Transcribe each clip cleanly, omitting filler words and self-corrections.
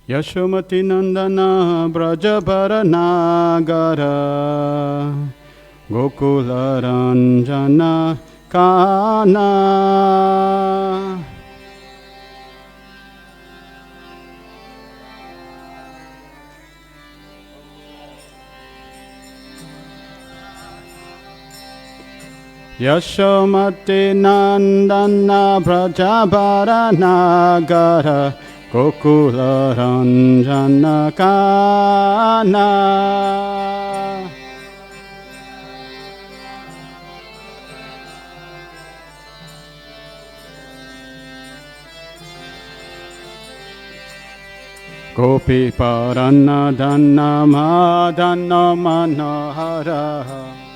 Yashomati Nandana Brajabara Nagara Gokula Ranjana Kana Yashomati Nandana Brajabara Nagara Gokula Ranjana Kana Gopi Parana Dhanna Madhanna Manohara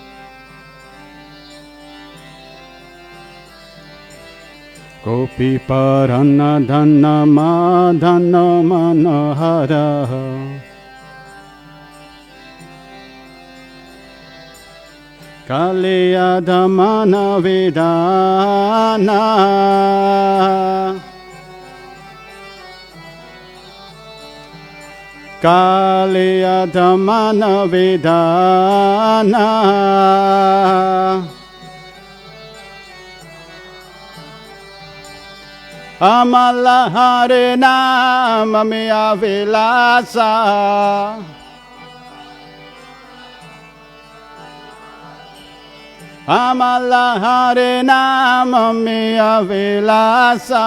Gopi Parana Dhanna Madhanna Manohara Kaliya Dhamana Vidana Kaliya Dhamana Vidana Amala Hare Nama Miya Vilasa Amala Hare Nama Miya Vilasa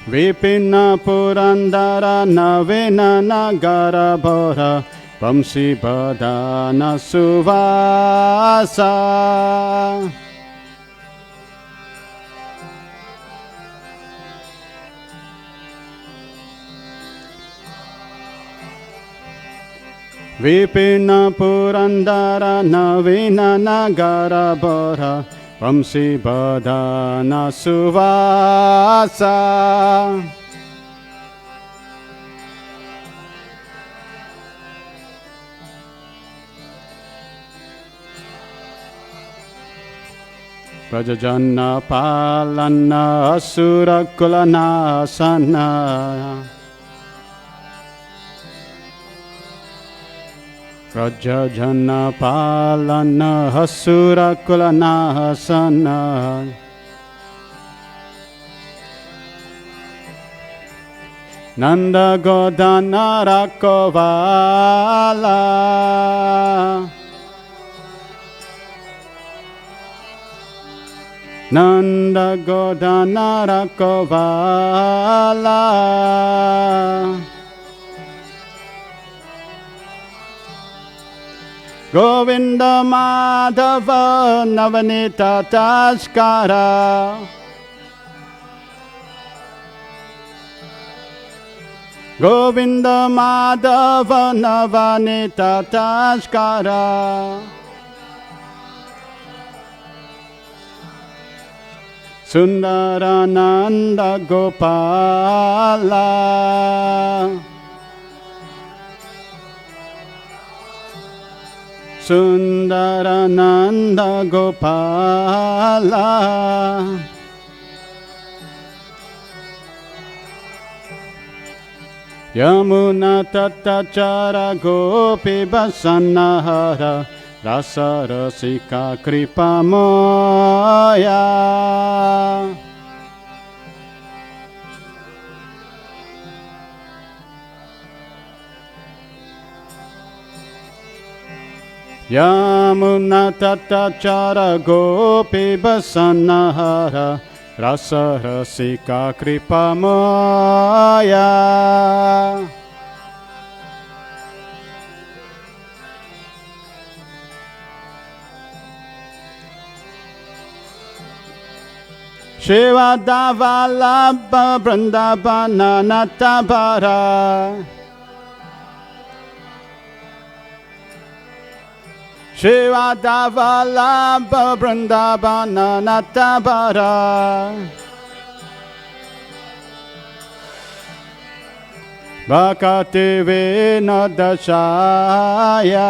Vipina Purandara Navina Nagara Bhora Vamsi Badana Suvasa Vipina Purandara Navina Nagara Bhora Vamsi Badana Suvasa Prajajana Palana Asura Kulanasana Prajajana Palana Asura Kulanasana Nanda Godana Rakovala Nanda Godana Rakovala Govinda Madhava Navanita Taskara Govinda Madhava Navanita Taskara Sundarananda Gopala Sundarananda Gopala Yamuna Tatachara Gopi Basanahara Rasa Rasika Kripa Moya Yamuna Tatachara Gopi Basanahara Rasa Rasika Kripa Moya Shiva Davalabha Vrindavana Natabara Shiva Davalabha Vrindavana Natabara Bhakati Vinodashaya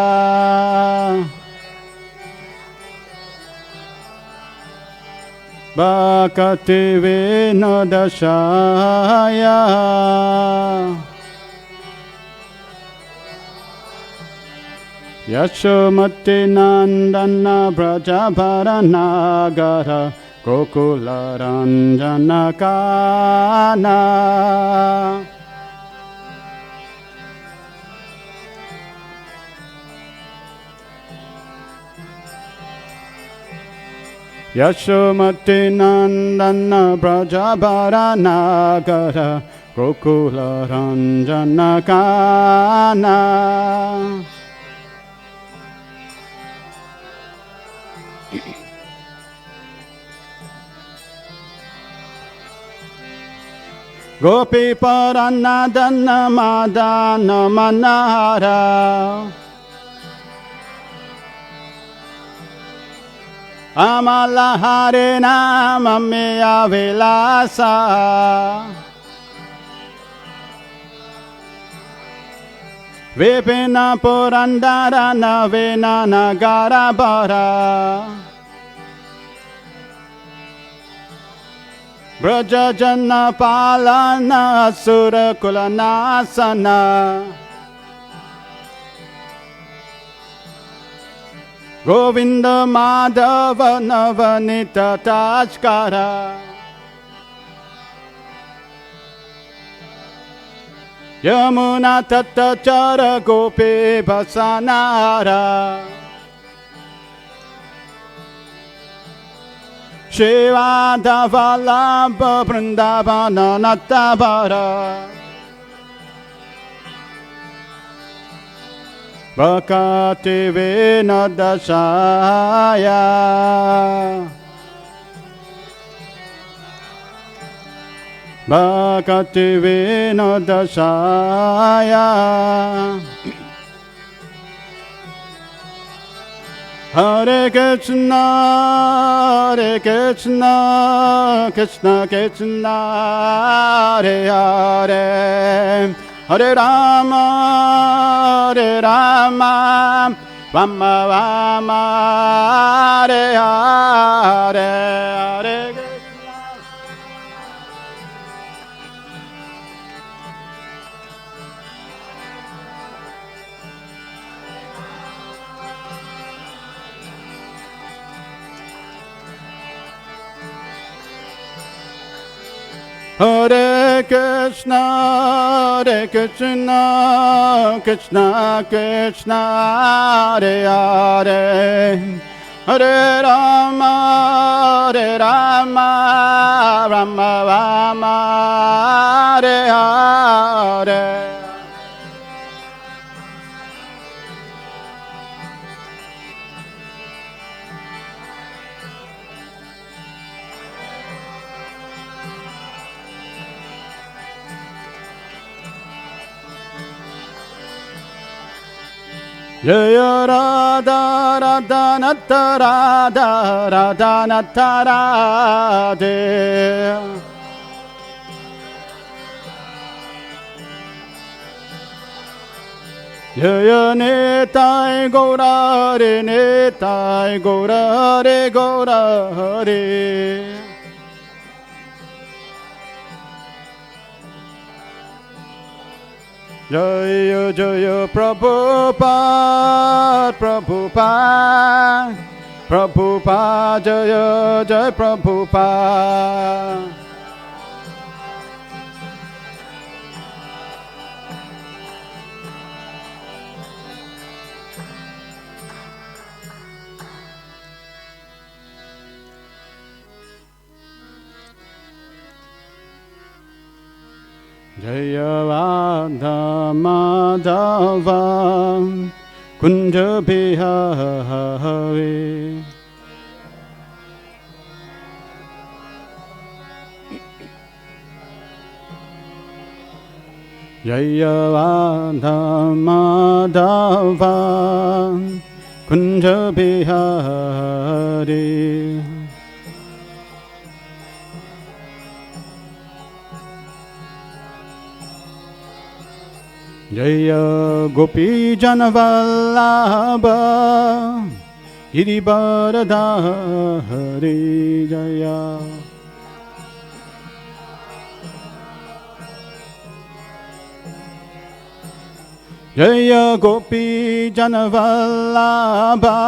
Bhakti Vinodashaya Yashomati Nandana Brajabaranagara Gokula Ranjana Kana Yashomati Nandana Brajabaranagara Gokula Ranjana Kana Gopi Paranadana Madana Manara Amala Hare Nama Meya Vilasa Vipina Purandara Navina Nagara Bara Braja Jana Palana Asura Kulanasana Govinda Madhava Navanita Tajkara Yamuna Tatachara Gopi Basanara Shiva Davalabha Vrindavana Natabara Bhakti Vinodashaya Bhakti Vinodashaya Hare Krishna, Hare Krishna, Krishna Krishna, Hare Hare, Hare Rama, Hare Rama, Rama Rama, Hare Hare, Hare Hare Krishna, Hare Krishna, Krishna Krishna, Hare Hare, Hare Rama, Hare Rama, Rama Rama, Hare Hare. Jaya Radha Radha Nata Radha Radha Nata Radhe Jaya Nitai Gaura Hare Nitai Gaura Hare Gaura Hare Jaya Jaya Prabhupada Prabhupada Prabhupada Jaya Jaya Prabhupada Jaya Radha Madhava Kunja Bihari Jaya Radha Madhava Kunja Bihari Jaya Gopi Janavallabha Girivaradhari Jaya. Jaya Gopi Janavallabha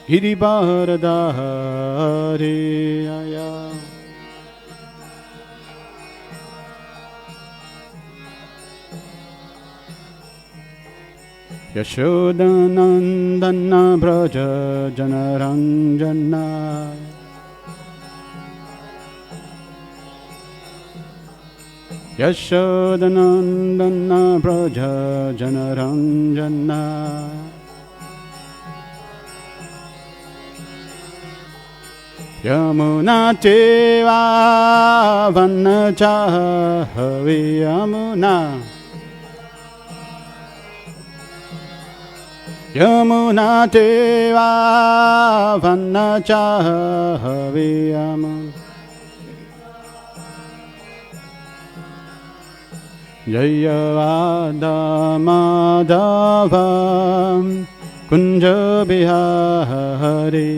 Girivaradhari Jaya. Yashodanandana Braja Janaranjana. Yashodanandana Braja Janaranjana. Yamuna Teva Vanachahavi Yamuna. Yamuna Teva Vanachahavi Yamuna. Jaya Radha Madhava Kunja Bihari.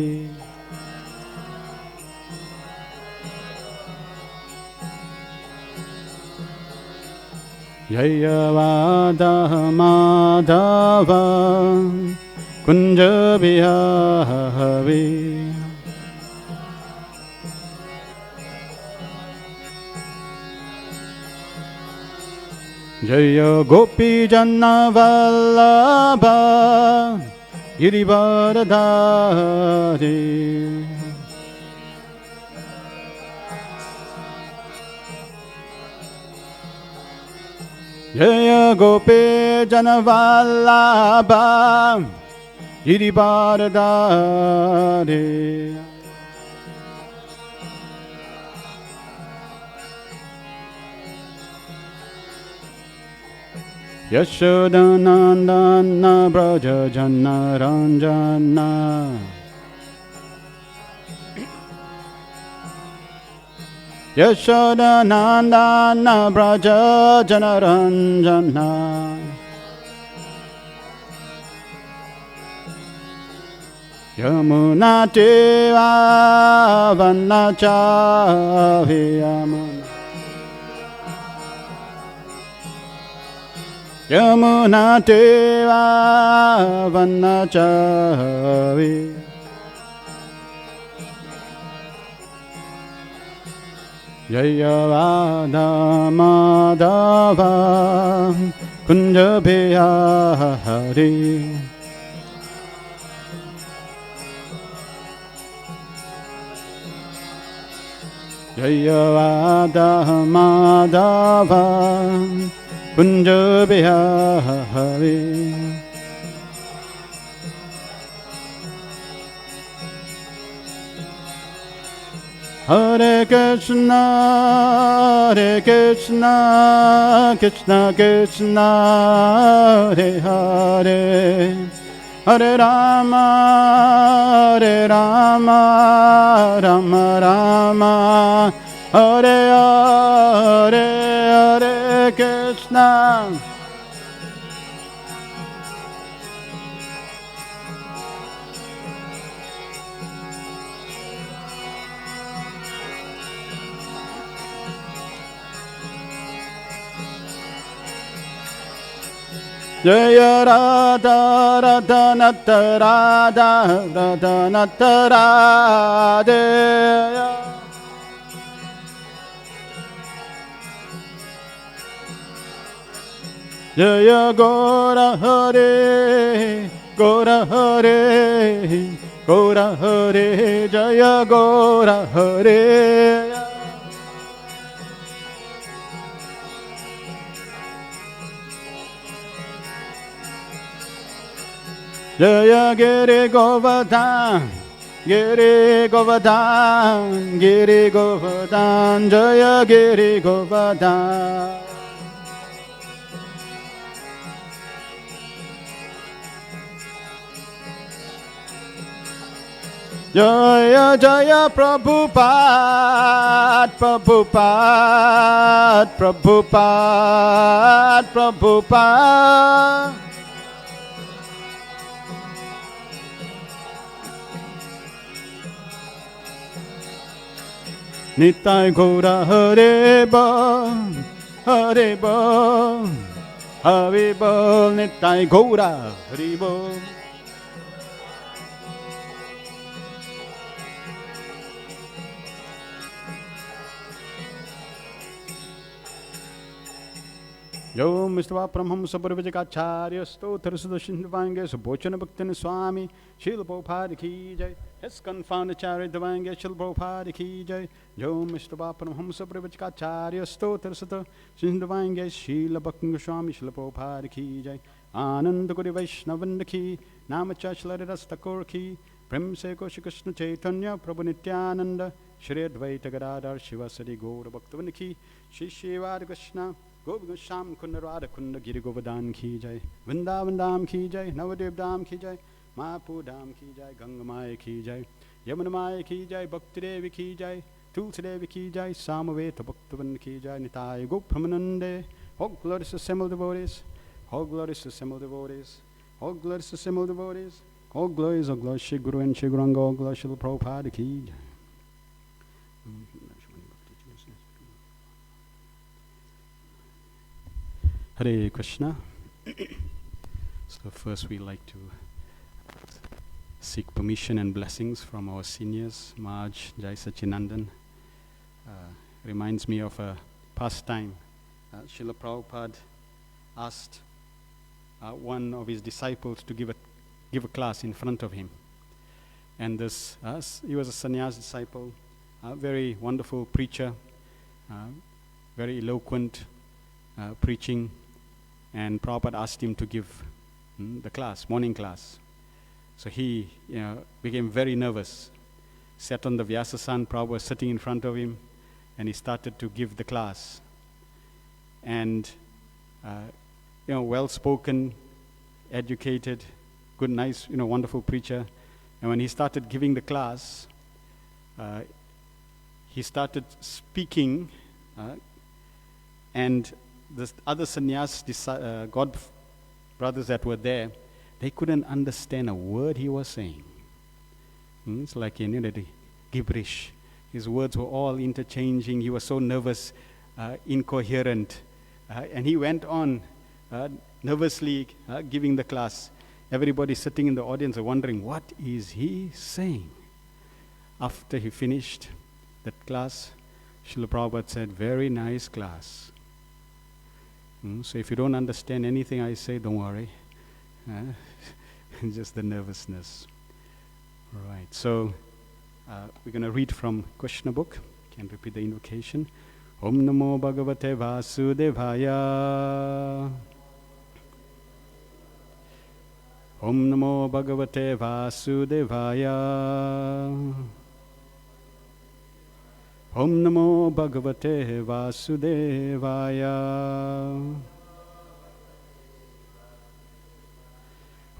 Jaya Radha Madhava Kunja Bihari. Jaya Gopi Janavallabha Girivaradhari. Jaya Gopi Janavallabha Girivaradhari. Yashodanandana Braja Janaranjana. Yashodanandana Braja Janaranjana. Yamuna Teva Vanachavi Yamuna. Yamuna Teva Vanachavi. Jaya Radha Madhava Kunja Bihari. Jaya Radha Madhava Kunja Bihari. Hare Krishna, Hare Krishna, Krishna Krishna, Hare Hare, Hare Rama, Hare Rama, Rama Rama, Hare Hare, Hare Krishna. Jaya Radha Radha Nata Radha Radha Nata Radha. Jaya Gora Hare Gora Hare Gora Hare Jaya Gora Hare. Jaya Giri Govardhan, Giri Govardhan, Giri Govardhan, Jaya Giri Govardhan. Jaya Jaya Prabhupada, Prabhupada, Prabhupada, Prabhupada. Nitai Gaura Haribol, Haribol, Haribol, Nitai Gaura Haribol. Yo Mr. Pramhamsa Parvajikacharya Stotra Sudashindavanga Subochana Bhaktan Swami Srila Prabhupada Ki Jai. His confounded chariot Devanga Srila Prabhupada Ki Jai. Yo Mr. Pramhamsa Parvajikacharya Stotra Sudashindavanga Srila Bhaktan Swami Srila Prabhupada Ki Jai. Ananda Kuri Vaishnavanda Ki Namacha Shlari Rastakur Ki Prem Se Koshi Krishna Chaitanya Prabhu Nityananda Shri Advaita Gadadhar Shivasari Gaura Bhaktavan Ki Shri Shivada Krishna Govinda Sham Kunda Radha Kunda Giri Govardhan Ki Jai, Vrindavan Dham Ki Jai, Navadev Dham Ki Jai, Mahapu Dham Ki Jai, Ganga Maya Ki Jai, Yamuna Maya Ki Jai, Bhakti Devi Ki Jai, Tulsi Devi Ki Jai, Samaveta Bhaktavan Ki Jai, Nitai Gopramanande, all glorious assembled devotees, all glorious assembled devotees, all glorious assembled devotees, all glories, Shri Guru and Shri Guranga, all glories, Shri Prabhupada Ki Jai. Hare Krishna. So first we like to seek permission and blessings from our seniors, Maj, Jai Sachinandan. Reminds me of a past time. Srila Prabhupada asked one of his disciples to give a class in front of him. And this, he was a sannyas disciple, a very wonderful preacher, very eloquent, preaching. And Prabhupada asked him to give the class, morning class. So he became very nervous. Sat on the Vyasasan, Prabhupada was sitting in front of him, and he started to give the class. And, well-spoken, educated, good, nice, wonderful preacher. And when he started giving the class, he started speaking, and the other sannyas, God brothers that were there, they couldn't understand a word he was saying. It's like the gibberish. His words were all interchanging. He was so nervous, incoherent. And he went on nervously giving the class. Everybody sitting in the audience are wondering, what is he saying? After he finished that class, Srila Prabhupada said, very nice class. So if you don't understand anything I say, don't worry. Just the nervousness. Right, so we're going to read from Krishna book. Can repeat the invocation. Om Namo Bhagavate Vasudevaya. Om Namo Bhagavate Vasudevaya. Om Namo Bhagavate Vasudevaya.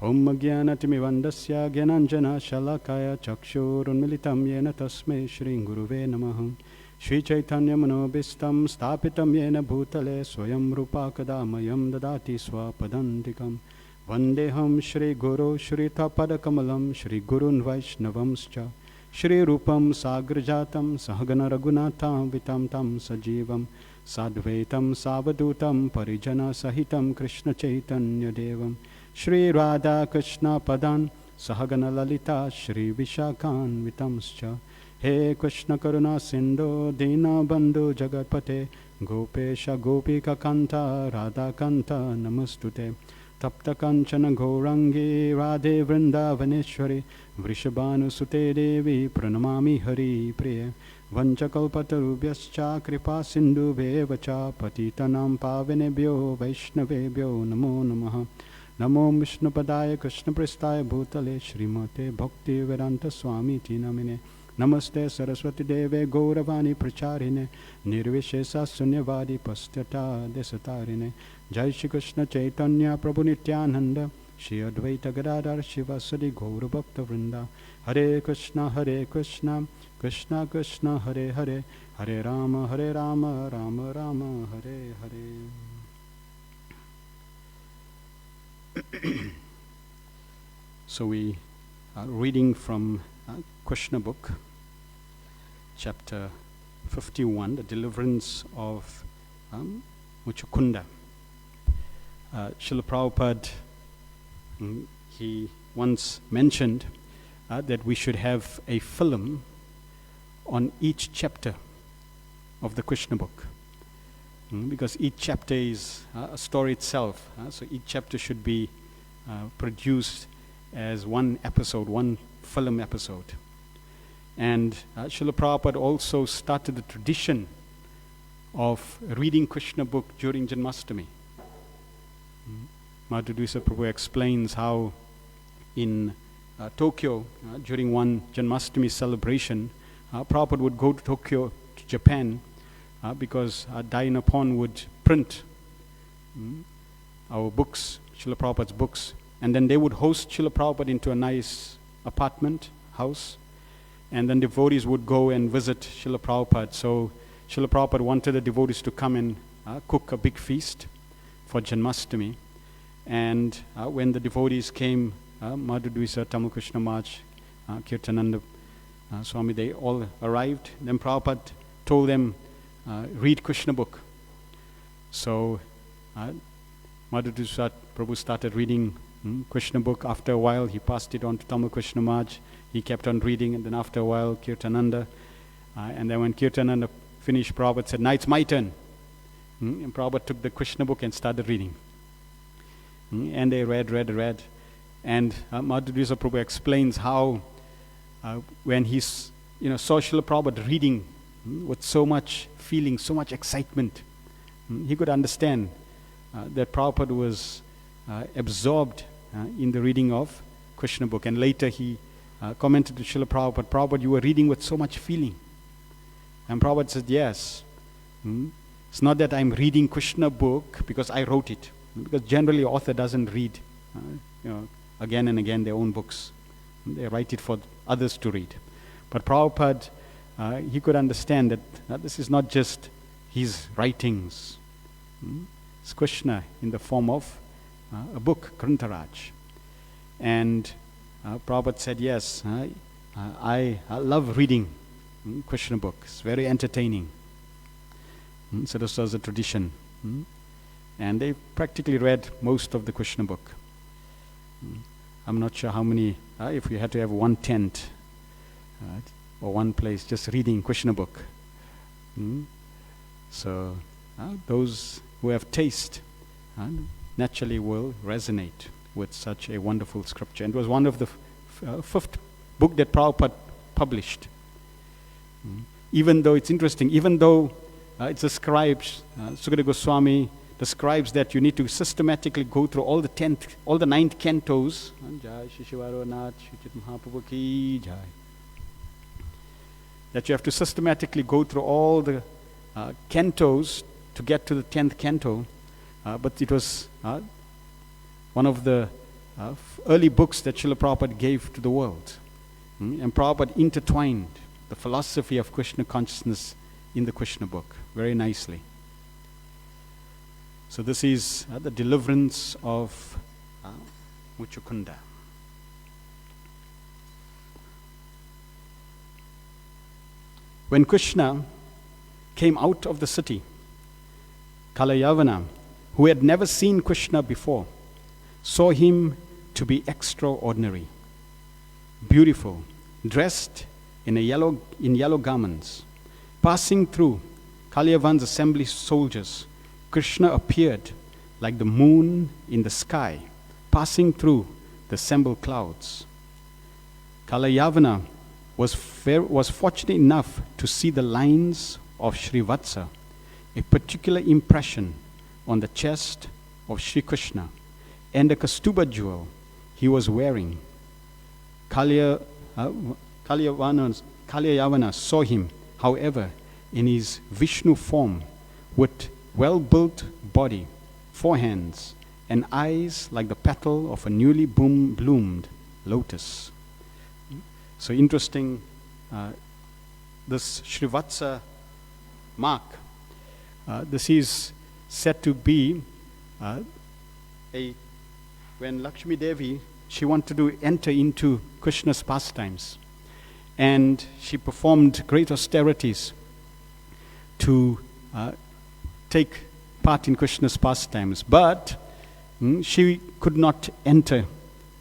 Om Jnanatimivandasya Jnananjana Shalakaya Chakshurunmilitam Yena Tasmai Shri Guruve Namah. Shri Chaitanya Manobhistam Stapitam Yena Bhutale Swayam Rupa Kadamayam Dadati Swapadantikam. Vandeham Shri Guru Shri Tapadakamalam Shri Gurun Vaishnavamscha. Shri Rupam Sagrajatam Sahagana Raghunatha Vitam Tam Sajivam Sadvaitam Savadutam Parijana Sahitam Krishna Chaitanya Devam Shri Radha Krishna Padan Sahagana Lalita Shri Vishakhan Vitamscha. He Krishna Karuna Sindhu Dina Bandhu Jagatpate Gopesha Gopika Kanta Radha Kanta Namastute. Tapta Kanchana Gaurangi Radhe Vrindavaneshwari Vrishabhanu Sute Devi Pranamami Hari Priya. Vanchakalpatarubhyascha Kripa Sindhu Vevacha Patitanam Pavinebhyo Vaishnavebhyo Namo Namaha. Namo Vishnupadaya Krishna Prestaya Bhutale Srimate Bhakti Vedanta Swami Tinamine. Namaste Saraswati Deve Gauravani Pracharine Nirvishesa Sunyavadi Pastyata Desatarine. Jai Shri Krishna Chaitanya Prabhu Nityananda Shri Advaita Gadadhar Shivasadi Gaura Bhakta Vrinda. Hare Krishna Krishna Krishna Hare Hare Hare Rama Rama Rama Hare Hare. So we are reading from Krishna book, chapter 51, the deliverance of Muchukunda. Srila Prabhupada, he once mentioned that we should have a film on each chapter of the Krishna book. Because each chapter is a story itself. So each chapter should be produced as one episode, one film episode. And Srila Prabhupada also started the tradition of reading Krishna book during Janmashtami. Madhudvisa Prabhu explains how in Tokyo, during one Janmashtami celebration, Prabhupada would go to Tokyo, to Japan, because Dai Nippon would print our books, Srila Prabhupada's books, and then they would host Srila Prabhupada into a nice apartment, house, and then devotees would go and visit Srila Prabhupada. So Srila Prabhupada wanted the devotees to come and cook a big feast for Janmashtami. And when the devotees came, Madhudvisa, Tamal Krishna Maharaj, Kirtananda Swami, they all arrived. Then Prabhupada told them, read Krishna book. So Madhudvisa Prabhu started reading Krishna book. After a while, he passed it on to Tamal Krishna Maharaj. He kept on reading, and then after a while, Kirtananda. And then when Kirtananda finished, Prabhupada said, now it's my turn. And Prabhupada took the Krishna book and started reading. And they read. And Madhudvisa Prabhu explains how when he saw Srila Prabhupada reading with so much feeling, so much excitement, he could understand that Prabhupada was absorbed in the reading of Krishna book. And later he commented to Srila Prabhupada, Prabhupada, you were reading with so much feeling. And Prabhupada said, yes. It's not that I'm reading Krishna book because I wrote it. Because generally author doesn't read again and again their own books. They write it for others to read. But Prabhupada, he could understand that this is not just his writings. It's Krishna in the form of a book, Grantaraj. And Prabhupada said, yes, I love reading Krishna book. It's very entertaining. So this was a tradition. And they practically read most of the Krishna book. I'm not sure how many, if we had to have one tent or one place just reading Krishna book. So those who have taste naturally will resonate with such a wonderful scripture. And it was one of the fifth book that Prabhupada published. Even though it's interesting, even though it describes, Sukadeva Goswami describes that you need to systematically go through all the 9 cantos. That you have to systematically go through all the cantos to get to the 10th canto. But it was one of the early books that Srila Prabhupada gave to the world. And Prabhupada intertwined the philosophy of Krishna consciousness in the Krishna book very nicely. So this is the deliverance of Muchukunda. When Krishna came out of the city, Kalayavana, who had never seen Krishna before, saw him to be extraordinary, beautiful, dressed in yellow garments. Passing through Kalyavana's assembly soldiers, Krishna appeared like the moon in the sky, passing through the assembled clouds. Kalayavana was fortunate enough to see the lines of Srivatsa, a particular impression on the chest of Sri Krishna, and the Kastuba jewel he was wearing. Kalyavana saw him, however, in his Vishnu form, with well-built body, 4 hands, and eyes like the petal of a newly bloomed lotus. So interesting, this Srivatsa mark, this is said to be when Lakshmi Devi, she wanted to enter into Krishna's pastimes, and she performed great austerities to take part in Krishna's pastimes. But she could not enter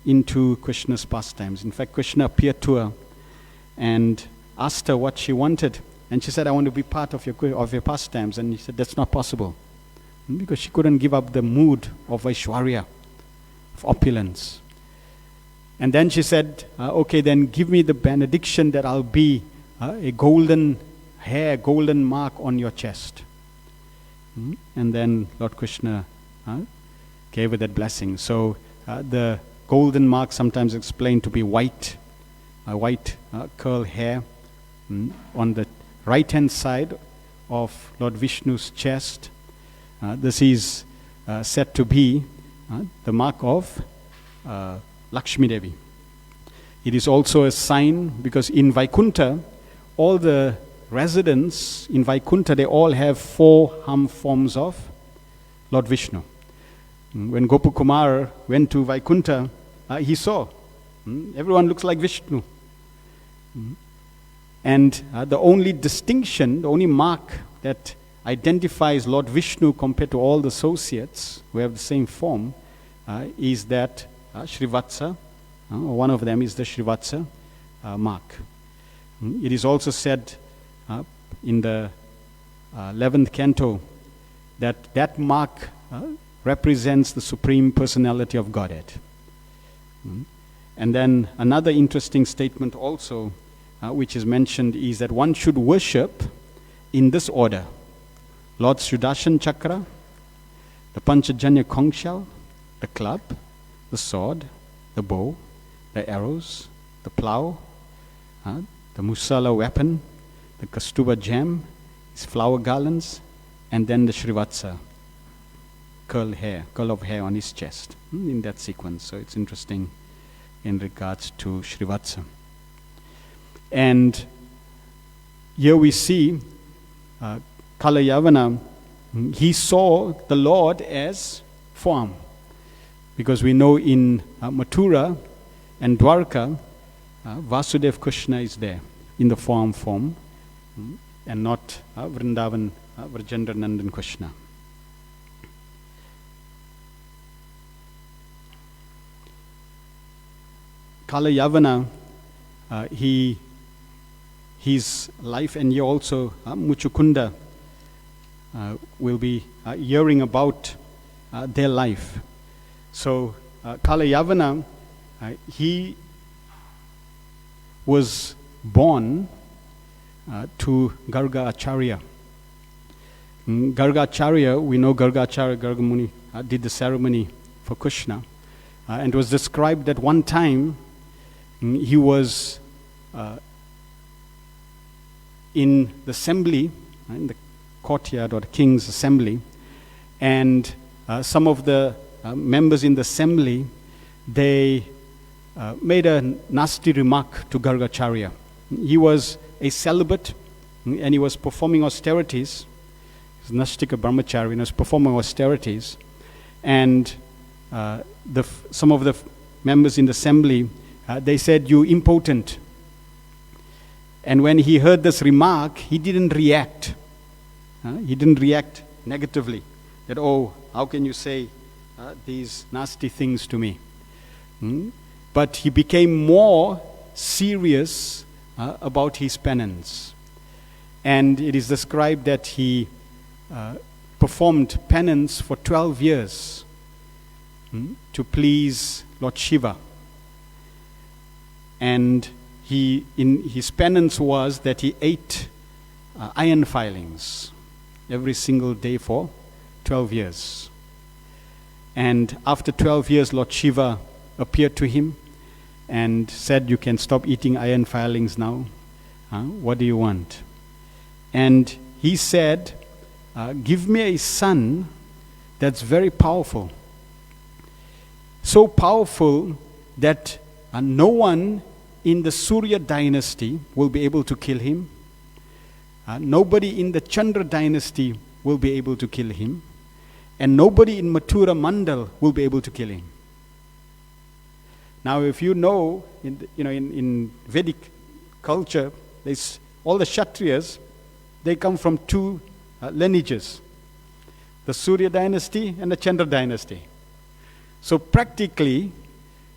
into Krishna's pastimes. In fact, Krishna appeared to her and asked her what she wanted. And she said, I want to be part of your pastimes. And he said, that's not possible. Because she couldn't give up the mood of Aishwarya, of opulence. And then she said, okay, then give me the benediction that I'll be a golden hair, golden mark on your chest. And then Lord Krishna gave her that blessing. So the golden mark sometimes explained to be white curl hair on the right-hand side of Lord Vishnu's chest. This is said to be the mark of Lakshmi Devi. It is also a sign because in Vaikuntha, all the residents in Vaikuntha, they all have 4 arm forms of Lord Vishnu. When Gopakumar went to Vaikuntha, he saw everyone looks like Vishnu. And the only distinction, the only mark that identifies Lord Vishnu compared to all the associates who have the same form is that Srivatsa, one of them is the Srivatsa mark. It is also said in the 11th canto that mark represents the Supreme Personality of Godhead. And then another interesting statement also which is mentioned is that one should worship in this order: Lord Sudarshan Chakra, the Panchajanya conch shell, the club, the sword, the bow, the arrows, the plow, the Musala weapon, the Kastuba gem, his flower garlands, and then the Srivatsa, curl of hair on his chest, in that sequence. So it's interesting in regards to Srivatsa. And here we see Kalayavana, he saw the Lord as form. Because we know in Mathura and Dwarka, Vasudev Krishna is there in the form, and not Vrindavan, Vrajendra Nandan Krishna. Kalayavana, his life, and here also Muchukunda will be hearing about their life. So Kalayavana, he was born to Garga Acharya. Garga Acharya, we know Garga Acharya, Garga Muni did the ceremony for Krishna. And it was described that one time he was in the assembly, in the courtyard or the king's assembly, and some of the members in the assembly, they made a nasty remark to Gargacharya. He was a celibate and he was performing austerities. He's Nashtika Brahmachari, and he was performing austerities. And some of the members in the assembly, they said, "You impotent." And when he heard this remark, he didn't react. He didn't react negatively. That, oh, how can you say these nasty things to me? But he became more serious about his penance. And it is described that he performed penance for 12 years to please Lord Shiva. And in his penance was that he ate iron filings every single day for 12 years. And after 12 years, Lord Shiva appeared to him and said, "You can stop eating iron filings now. What do you want?" And he said, "Give me a son that's very powerful. So powerful that no one in the Surya dynasty will be able to kill him. Nobody in the Chandra dynasty will be able to kill him. And nobody in Mathura Mandal will be able to kill him." Now, if you know, in Vedic culture, all the Kshatriyas, they come from two lineages, the Surya dynasty and the Chandra dynasty. So practically,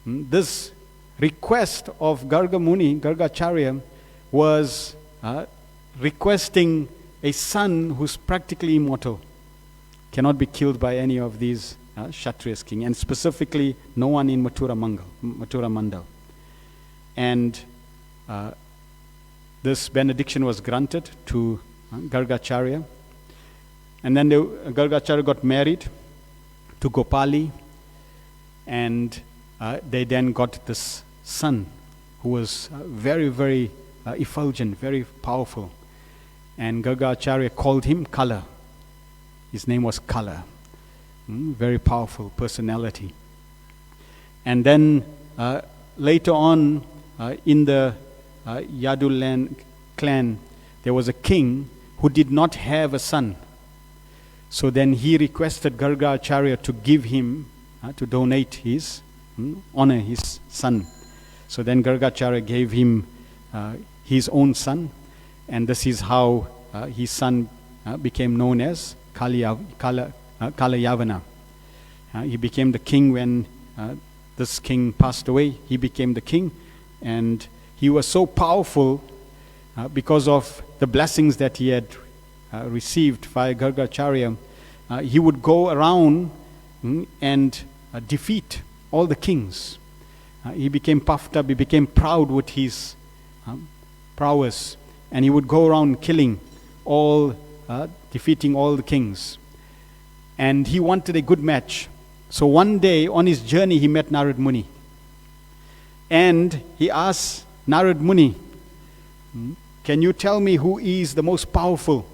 this request of Gargacharya was requesting a son who's practically immortal, cannot be killed by any of these Kshatriyas king, and specifically no one in Mathura Mandal. And this benediction was granted to Gargacharya. And then Gargacharya got married to Gopali, and they then got this son who was very, very effulgent, very powerful. And Gargacharya called him Kala. His name was Kala. Very powerful personality. And then later on, in the Yadu clan, there was a king who did not have a son. So then he requested Gargacharya to give him, to donate his, honor his son. So then Gargacharya gave him his own son, and this is how his son became known as Kalayavana. He became the king when this king passed away. He became the king, and he was so powerful because of the blessings that he had received via Gargacharya. He would go around and defeat all the kings. He became puffed up, he became proud with his prowess, and he would go around killing all, defeating all the kings. And he wanted a good match. So one day on his journey he met Narad Muni. And he asked Narad Muni, can you tell me who is the most powerful?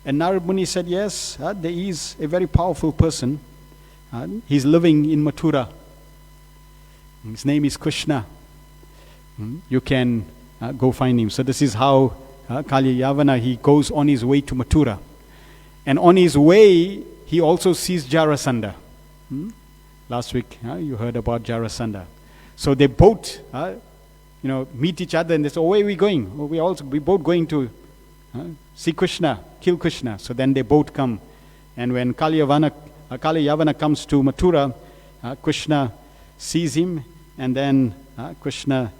And Narad Muni said, yes, there is a very powerful person. He's living in Mathura. His name is Krishna. You can go find him. So this is how Kalayavana, he goes on his way to Mathura. And on his way, he also sees Jarasandha. Last week, you heard about Jarasandha. So they both, meet each other and they say, oh, where are we going? Oh, we both going to see Krishna, kill Krishna. So then they both come. And when Kalayavana comes to Mathura, Krishna sees him, and then Krishna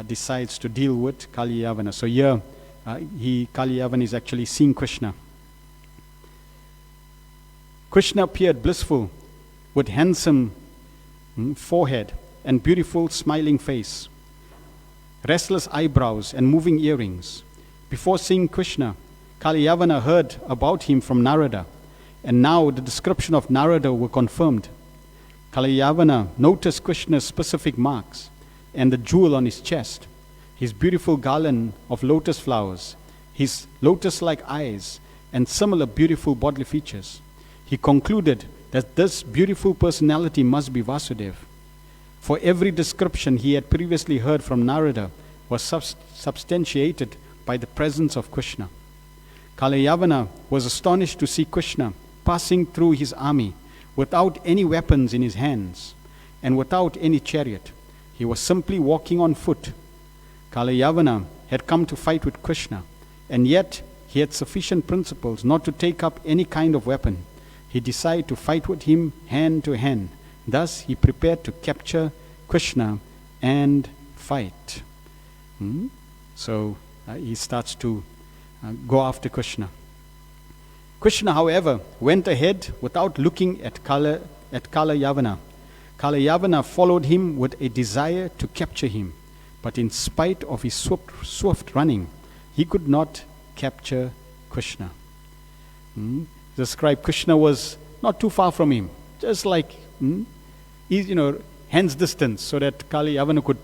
decides to deal with Kalayavana. So here, Kalayavana is actually seeing Krishna. Krishna appeared blissful with handsome forehead and beautiful smiling face, restless eyebrows and moving earrings. Before seeing Krishna, Kalayavana heard about him from Narada, and now the description of Narada were confirmed. Kalayavana noticed Krishna's specific marks and the jewel on his chest, his beautiful garland of lotus flowers, his lotus-like eyes, and similar beautiful bodily features. He concluded that this beautiful personality must be Vasudeva, for every description he had previously heard from Narada was substantiated by the presence of Krishna. Kalayavana was astonished to see Krishna passing through his army without any weapons in his hands and without any chariot. He was simply walking on foot. Kalayavana had come to fight with Krishna, and yet he had sufficient principles not to take up any kind of weapon. He decided to fight with him hand to hand. Thus he prepared to capture Krishna and fight. So he starts to go after Krishna. Krishna, however, went ahead without looking at Kalayavana. Kalayavana followed him with a desire to capture him, but in spite of his swift running, he could not capture Krishna. Described Krishna was not too far from him, just like hand's distance, so that Kalayavana could.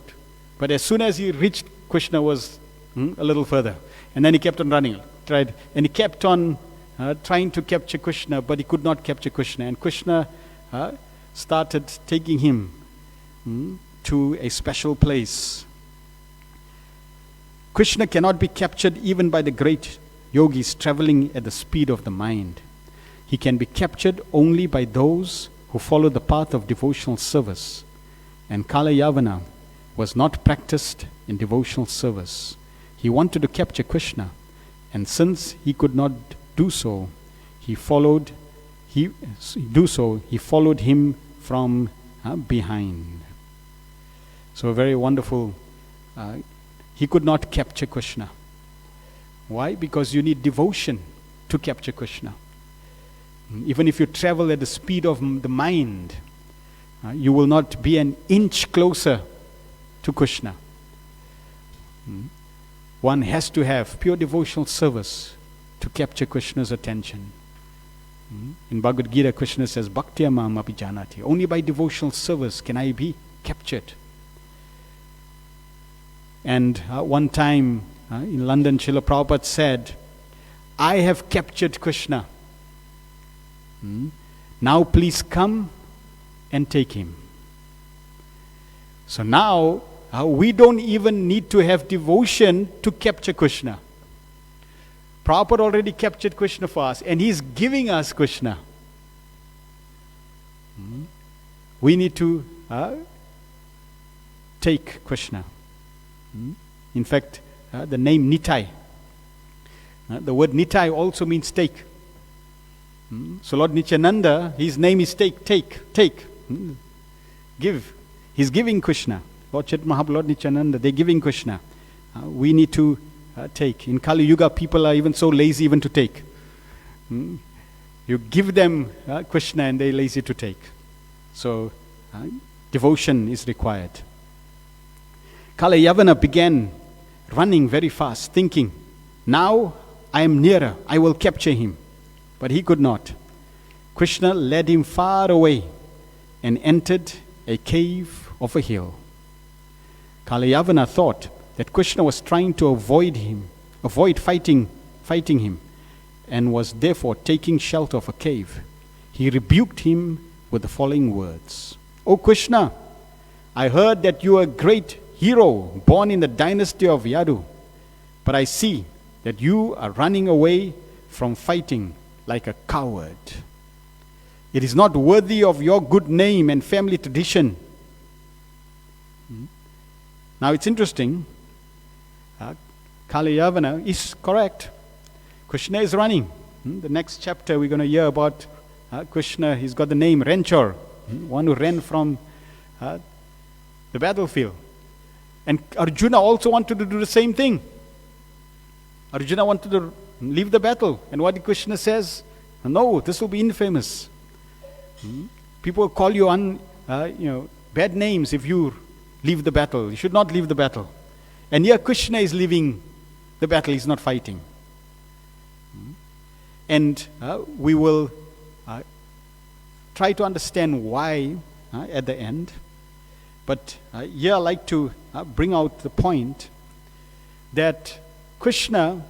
But as soon as he reached, Krishna was a little further, and then he kept on running, and he kept on trying to capture Krishna, but he could not capture Krishna, and Krishna started taking him to a special place. Krishna cannot be captured even by the great yogis traveling at the speed of the mind. He can be captured only by those who follow the path of devotional service. And Kalayavana was not practiced in devotional service. He wanted to capture Krishna, And since he could not do so, he followed him from behind. So very wonderful. He could not capture Krishna. Why? Because you need devotion to capture Krishna. Even if you travel at the speed of the mind, you will not be an inch closer to Krishna. One has to have pure devotional service to capture Krishna's attention. In Bhagavad Gita, Krishna says, Bhaktya mam abhijanati. Only by devotional service can I be captured. And one time in London, Srila Prabhupada said, I have captured Krishna. Now please come and take him. So now we don't even need to have devotion to capture Krishna. Prabhupada already captured Krishna for us, and he's giving us Krishna. We need to take Krishna. In fact, the name Nitai, the word Nitai also means take. So Lord Nrsimhananda, his name is take, give. He's giving Krishna. Lord Chaitanya Mahaprabhu, Lord Nrsimhananda, they're giving Krishna. We need to take. In Kali Yuga, people are even so lazy even to take. You give them Krishna and they're lazy to take. So devotion is required. Kala Yavana began running very fast, thinking, now I am nearer, I will capture him. But he could not. Krishna led him far away and entered a cave of a hill. Kala Yavana thought that Krishna was trying to avoid fighting him, and was therefore taking shelter of a cave. He rebuked him with the following words. O Krishna, I heard that you are a great hero born in the dynasty of Yadu, but I see that you are running away from fighting like a coward. It is not worthy of your good name and family tradition. Now it's interesting. Kala Yavana is correct. Krishna is running. The next chapter we're going to hear about Krishna. He's got the name Ranchor, one who ran from the battlefield. And Arjuna also wanted to do the same thing. Arjuna wanted to leave the battle. And what Krishna says? No, this will be infamous. People will call you bad names if you leave the battle. You should not leave the battle. And here Krishna is leaving the battle. He's not fighting. And we will try to understand why at the end. But here I'd like to bring out the point that Krishna,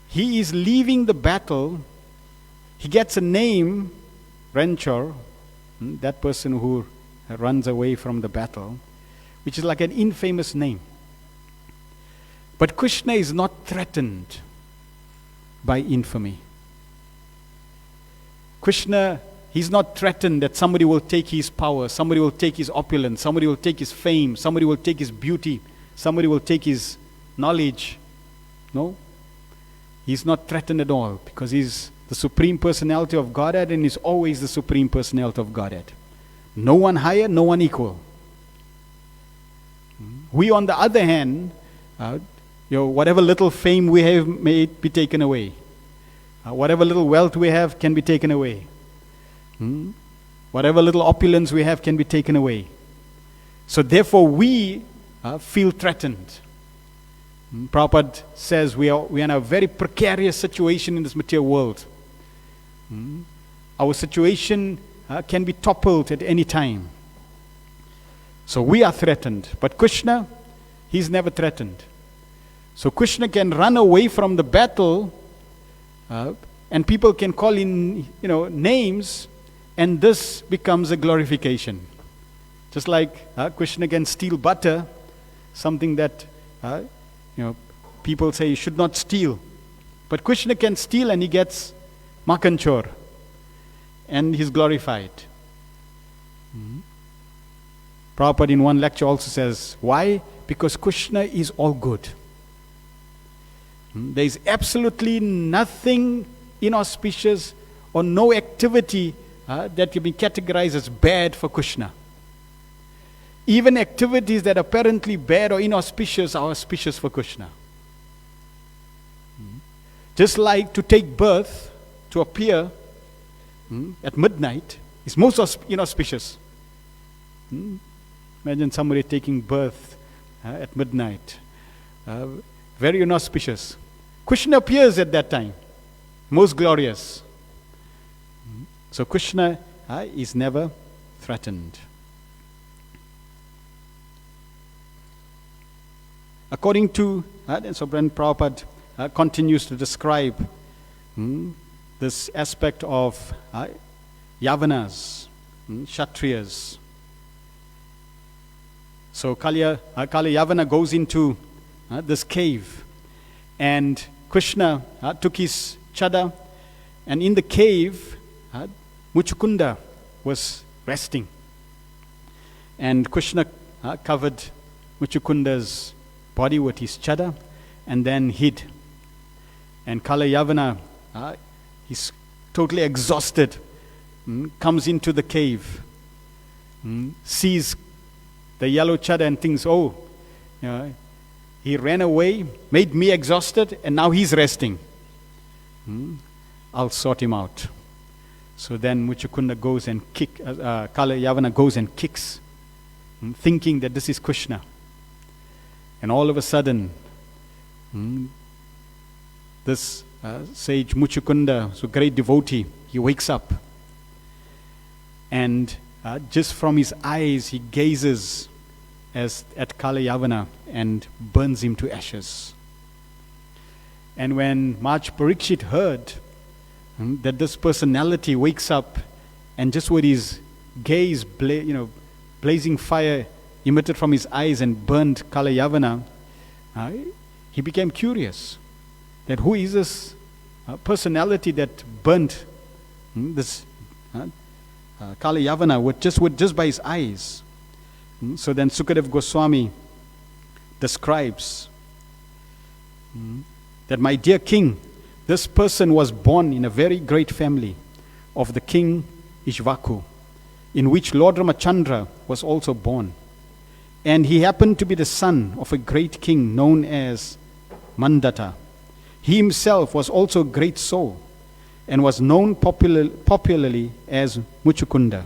he is leaving the battle. He gets a name, Ranchor, that person who runs away from the battle, which is like an infamous name. But Krishna is not threatened by infamy. Krishna, he's not threatened that somebody will take his power, somebody will take his opulence, somebody will take his fame, somebody will take his beauty, somebody will take his knowledge. No. He's not threatened at all, because he's the Supreme Personality of Godhead, and is always the Supreme Personality of Godhead. No one higher, no one equal. We, on the other hand, whatever little fame we have may be taken away. Whatever little wealth we have can be taken away. Whatever little opulence we have can be taken away. So therefore we feel threatened. Prabhupada says we are in a very precarious situation in this material world. Our situation can be toppled at any time. So we are threatened. But Krishna, he's never threatened. So Krishna can run away from the battle, and people can call in names, and this becomes a glorification. Just like Krishna can steal butter, something that people say you should not steal. But Krishna can steal and he gets makanchor, and he's glorified. Prabhupada in one lecture also says, why? Because Krishna is all good. There is absolutely nothing inauspicious or no activity that can be categorized as bad for Krishna. Even activities that are apparently bad or inauspicious are auspicious for Krishna. Just like to take birth, to appear at midnight is most inauspicious. Imagine somebody taking birth at midnight. Very inauspicious. Krishna appears at that time, most glorious. So Krishna is never threatened. According to, so Brent Prabhupada continues to describe this aspect of Yavanas, Kshatriyas. So Kali Yavana goes into this cave, and Krishna took his chada, and in the cave, Muchukunda was resting. And Krishna covered Muchukunda's body with his chada and then hid. And Kali Yavana, he's totally exhausted, comes into the cave, sees the yellow chada and thinks, oh, he ran away, made me exhausted, and now he's resting. I'll sort him out. So then Muchukunda goes and Kali Yavana goes and kicks, thinking that this is Krishna. And all of a sudden, this sage Muchukunda, so great devotee, he wakes up. And just from his eyes, he gazes at Kali Yavana and burns him to ashes. And when Maharaj Parikshit heard that this personality wakes up and just with his gaze, blazing fire emitted from his eyes and burned Kali Yavana, he became curious that who is this personality that burnt this Kali Yavana with just by his eyes. So then Sukadev Goswami describes that, my dear king, this person was born in a very great family of the king Ishvaku, in which Lord Ramachandra was also born. And he happened to be the son of a great king known as Mandata. He himself was also a great soul and was known popularly as Muchukunda.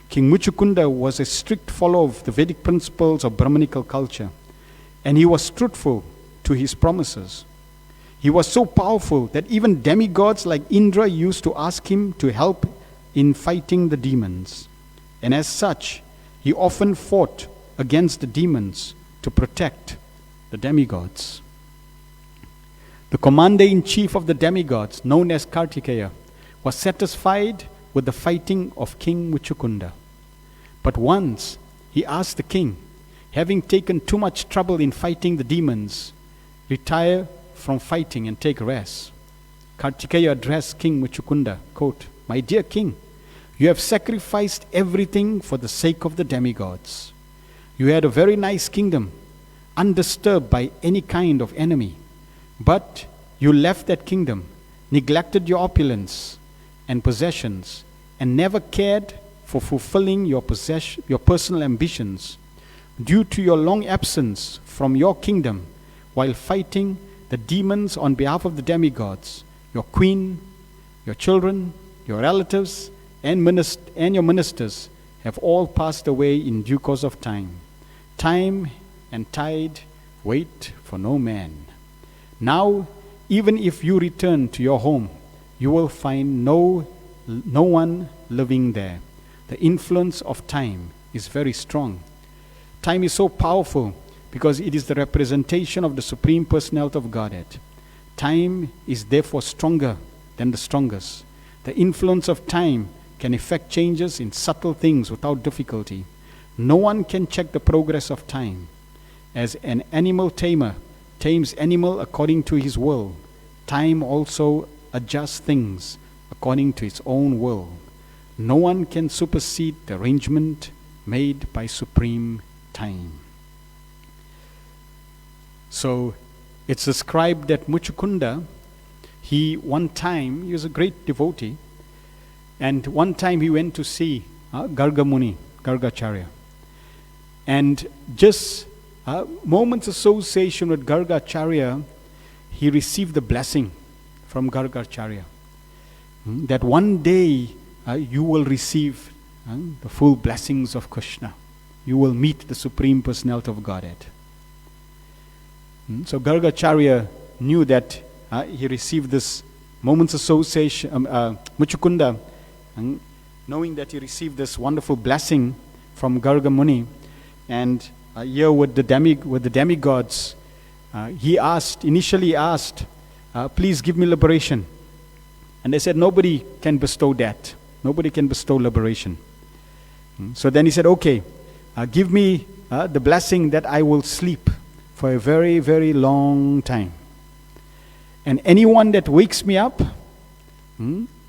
King Muchukunda was a strict follower of the Vedic principles of Brahmanical culture, and he was truthful to his promises. He was so powerful that even demigods like Indra used to ask him to help in fighting the demons. And as such, he often fought against the demons to protect the demigods. The commander-in-chief of the demigods, known as Kartikeya, was satisfied with the fighting of King Muchukunda. But once he asked the king, having taken too much trouble in fighting the demons, retire from fighting and take rest. Kartikeya addressed King Muchukunda, quote, "My dear king, you have sacrificed everything for the sake of the demigods. You had a very nice kingdom, undisturbed by any kind of enemy. But you left that kingdom, neglected your opulence and possessions, and never cared for fulfilling your personal ambitions. Due to your long absence from your kingdom while fighting the demons on behalf of the demigods, your queen, your children, your relatives, and your ministers have all passed away in due course of time. Time and tide wait for no man. Now, even if you return to your home, you will find no one living there. The influence of time is very strong. Time is so powerful because it is the representation of the Supreme Personality of Godhead. Time is therefore stronger than the strongest. The influence of time can effect changes in subtle things without difficulty. No one can check the progress of time. As an animal tamer tames animal according to his will, time also adjusts things according to its own will. No one can supersede the arrangement made by supreme time." So it's described that Muchukunda, he was a great devotee, and one time he went to see Garga Muni, Gargacharya. And just moments association with Gargacharya, he received the blessing from Gargacharya that one day you will receive the full blessings of Krishna. You will meet the Supreme Personality of Godhead. So Gargacharya knew that he received this moments association, Muchukunda, knowing that he received this wonderful blessing from Garga Muni, and here with the demigods, he initially asked, please give me liberation. And they said, nobody can bestow that. Nobody can bestow liberation. So then he said, okay, give me the blessing that I will sleep for a very, very long time. And anyone that wakes me up,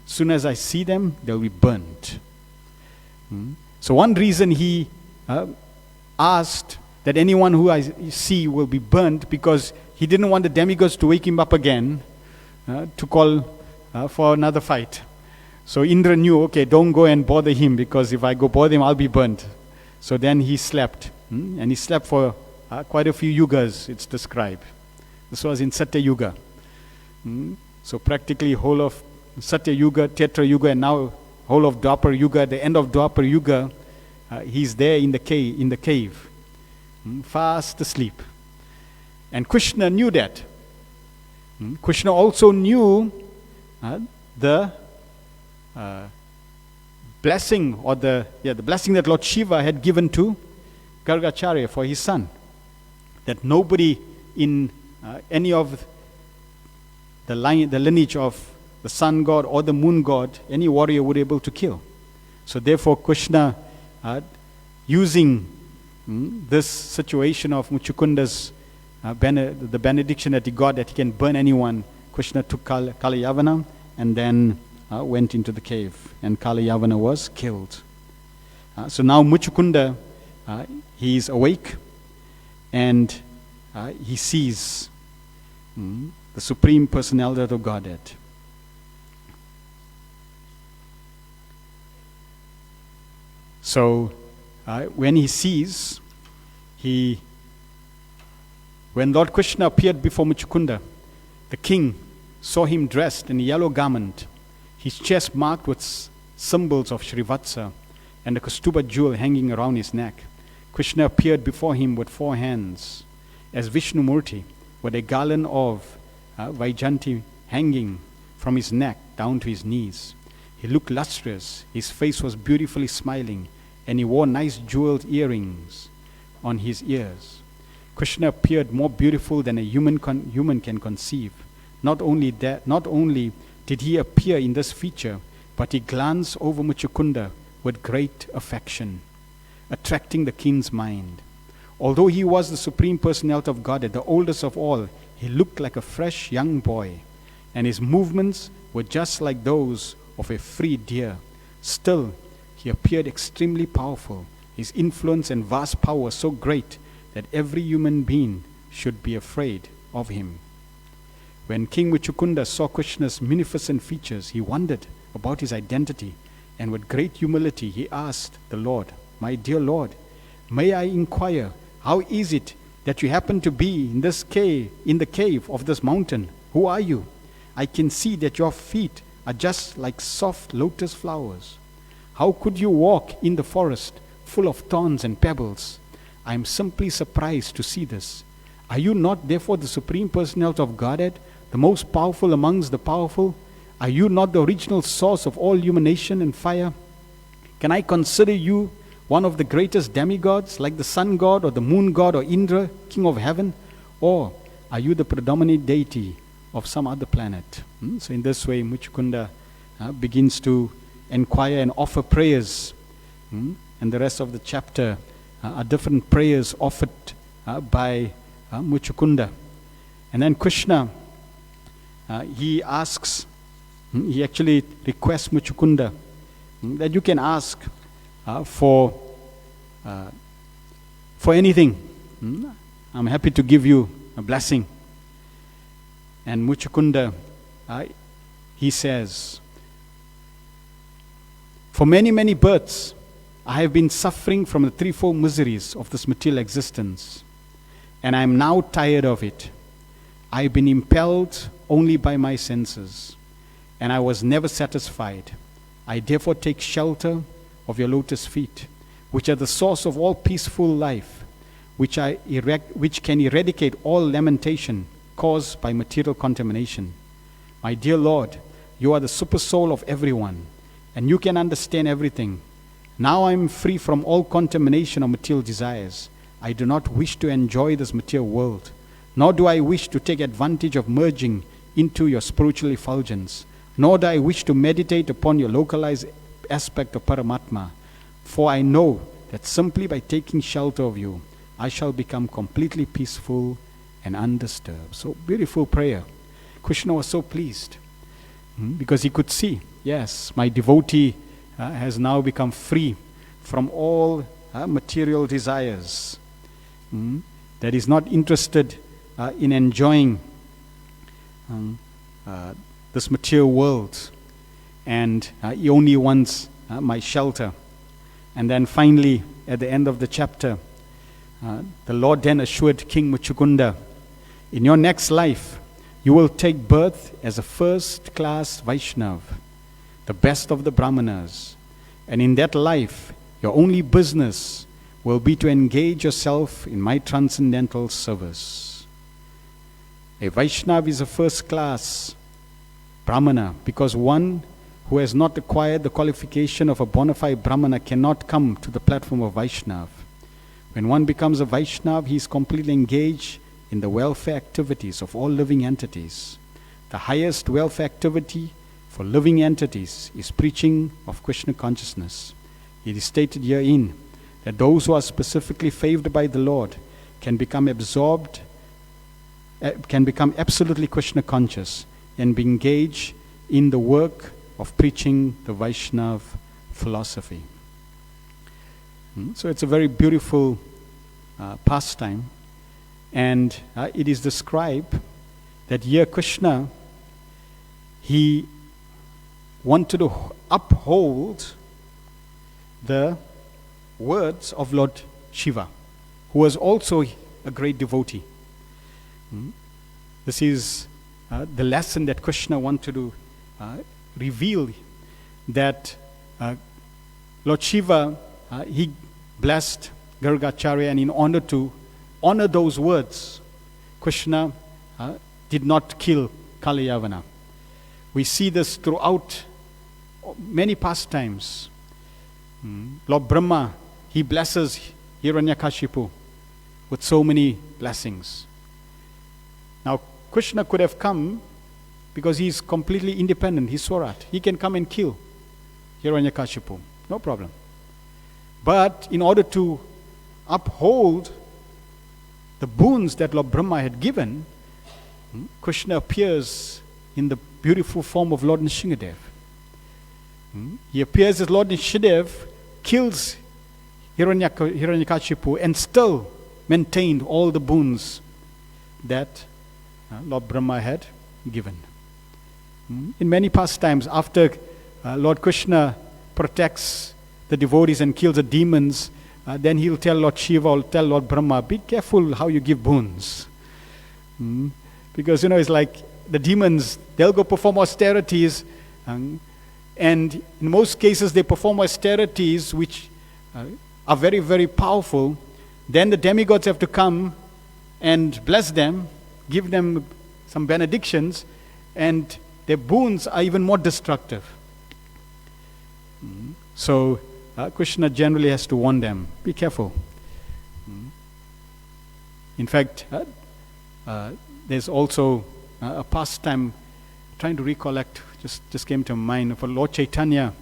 soon as I see them, they'll be burnt. So one reason he asked that anyone who I see will be burnt, because he didn't want the demigods to wake him up again to call for another fight. So Indra knew, okay, don't go and bother him, because if I go bother him, I'll be burnt. So then he slept. And he slept for quite a few yugas, it's described. This was in Satya Yuga. So practically whole of Satya Yuga, Tetra Yuga, and now whole of Dwapar Yuga, the end of Dwapar Yuga, he's there in the cave, fast asleep. And Krishna knew that. Krishna also knew the blessing, or the blessing that Lord Shiva had given to Gargacharya for his son, that nobody in any of the lineage of the sun god or the moon god, any warrior would be able to kill. So therefore Krishna, using this situation of Muchukunda's the benediction that he got, that he can burn anyone, Krishna took Kalayavana and then went into the cave, and Kalayavana was killed. So now Muchukunda, he is awake, and he sees the Supreme Personality of Godhead. So when he sees, when Lord Krishna appeared before Muchukunda, the king saw him dressed in a yellow garment, his chest marked with symbols of Srivatsa, and a Kaustubha jewel hanging around his neck. Krishna appeared before him with 4 hands, as Vishnu Murti, with a garland of Vaijanti hanging from his neck down to his knees. He looked lustrous, his face was beautifully smiling, and he wore nice jeweled earrings on his ears. Krishna appeared more beautiful than a human can conceive. Not only did he appear in this feature, but he glanced over Muchukunda with great affection, attracting the king's mind. Although he was the Supreme Personality of Godhead, the oldest of all, he looked like a fresh young boy, and his movements were just like those of a free deer. Still, he appeared extremely powerful. His influence and vast power were so great that every human being should be afraid of him. When King Muchukunda saw Krishna's magnificent features, he wondered about his identity, and with great humility he asked the Lord, "My dear Lord, may I inquire, how is it that you happen to be in this cave, in the cave of this mountain? Who are you? I can see that your feet are just like soft lotus flowers. How could you walk in the forest full of thorns and pebbles? I am simply surprised to see this. Are you not therefore the Supreme Personality of Godhead, the most powerful amongst the powerful? Are you not the original source of all illumination and fire? Can I consider you one of the greatest demigods, like the sun god or the moon god or Indra, king of heaven? Or are you the predominant deity of some other planet?" So in this way, Muchukunda begins to inquire and offer prayers. And the rest of the chapter are different prayers offered by Muchukunda. And then Krishna, he actually requests Muchukunda that you can ask for anything. I'm happy to give you a blessing. And Muchukunda, he says, for many, many births, I have been suffering from the threefold miseries of this material existence, and I am now tired of it. I have been impelled only by my senses, and I was never satisfied. I therefore take shelter of your lotus feet, which are the source of all peaceful life, which can eradicate all lamentation caused by material contamination. My dear Lord, you are the super soul of everyone, and you can understand everything. Now I am free from all contamination of material desires. I do not wish to enjoy this material world, nor do I wish to take advantage of merging into your spiritual effulgence, nor do I wish to meditate upon your localized aspect of Paramatma, for I know that simply by taking shelter of you, I shall become completely peaceful and undisturbed. So beautiful prayer. Krishna was so pleased because he could see, yes, my devotee has now become free from all material desires, that is not interested in enjoying this material world, and he only wants my shelter. And then finally, at the end of the chapter, the Lord then assured King Muchukunda, in your next life, you will take birth as a first-class Vaishnav, the best of the Brahmanas. And in that life, your only business will be to engage yourself in my transcendental service. A Vaishnav is a first-class Brahmana, because one who has not acquired the qualification of a bona fide Brahmana cannot come to the platform of Vaishnav. When one becomes a Vaishnav, he is completely engaged in the welfare activities of all living entities. The highest welfare activity for living entities is preaching of Krishna consciousness. It is stated herein that those who are specifically favored by the Lord can become absorbed, can become absolutely Krishna conscious and be engaged in the work of preaching the Vaishnav philosophy. So it's a very beautiful pastime, and it is described that here Krishna, he wanted to uphold the words of Lord Shiva, who was also a great devotee. This is the lesson that Krishna wanted to reveal, that Lord Shiva, he blessed Gargacharya, and in order to honor those words, Krishna did not kill Kalayavana. We see this throughout many pastimes. Lord Brahma, he blesses Hiranyakashipu with so many blessings. Now, Krishna could have come because he is completely independent. He's Swarat. He can come and kill Hiranyakashipu. No problem. But in order to uphold the boons that Lord Brahma had given, Krishna appears in the beautiful form of Lord Nrsimhadev. He appears as Lord Nrsimhadev, kills Hiranyakashipu, and still maintained all the boons that Lord Brahma had given. In many pastimes, after Lord Krishna protects the devotees and kills the demons, then he'll tell Lord Shiva or tell Lord Brahma, be careful how you give boons. Because, it's like the demons, they'll go perform austerities, and in most cases they perform austerities which are very, very powerful. Then the demigods have to come and bless them, give them some benedictions, and their boons are even more destructive. So Krishna generally has to warn them, be careful. In fact, there's also a pastime, trying to recollect, just came to mind, for Lord Chaitanya.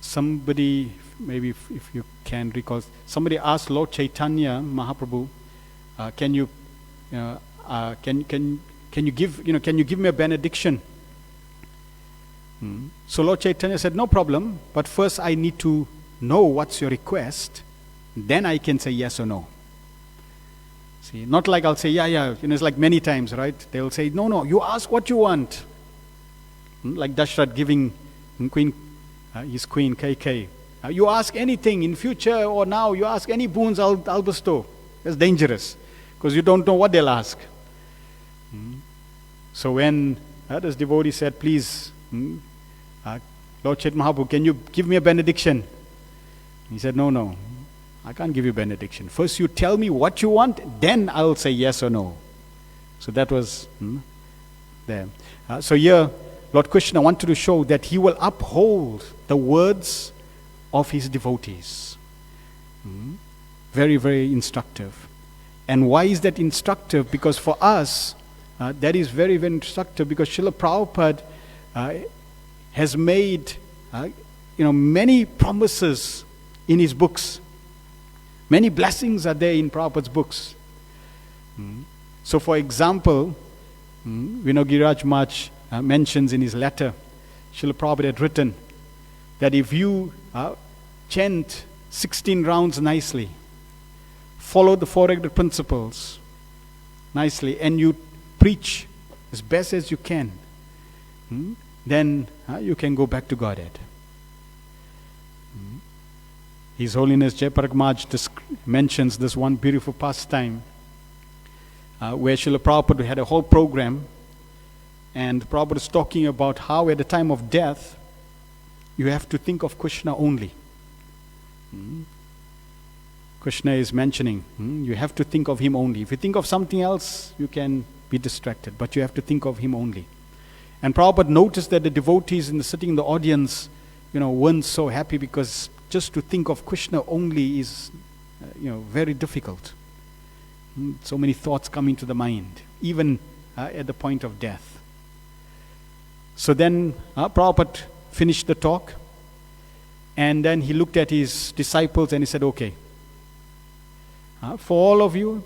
Somebody, maybe if you can recall, somebody asked Lord Chaitanya Mahaprabhu, can you give me a benediction? So Lord Chaitanya said, no problem, but first I need to know what's your request, then I can say yes or no. See, not like I'll say, yeah, it's like many times, right? They'll say, no, you ask what you want. Like Dashrath giving his queen KK. You ask anything in future or now, you ask any boons, I'll bestow. That's dangerous, because you don't know what they'll ask. So when this devotee said, please, Lord Chaitanya Mahaprabhu, can you give me a benediction? He said, no, I can't give you benediction. First you tell me what you want, then I'll say yes or no. So that was there. So here, Lord Krishna wanted to show that he will uphold the words of his devotees. Very, very instructive. And why is that instructive? Because for us, that is very, very instructive, because Srila Prabhupada has made many promises in his books. Many blessings are there in Prabhupada's books. So for example, Giriraj Maharaj mentions in his letter, Srila Prabhupada had written that if you chant 16 rounds nicely, follow the four-legged principles nicely, and you preach as best as you can, then you can go back to Godhead. His Holiness Jayaparak Maharaj mentions this one beautiful pastime where Srila Prabhupada had a whole program, and Prabhupada is talking about how at the time of death you have to think of Krishna only. Krishna is mentioning, you have to think of him only. If you think of something else, you can be distracted, but you have to think of him only. And Prabhupada noticed that the devotees sitting in the audience, weren't so happy, because just to think of Krishna only is, very difficult. So many thoughts come into the mind, even at the point of death. So then Prabhupada finished the talk, and then he looked at his disciples and he said, okay, for all of you,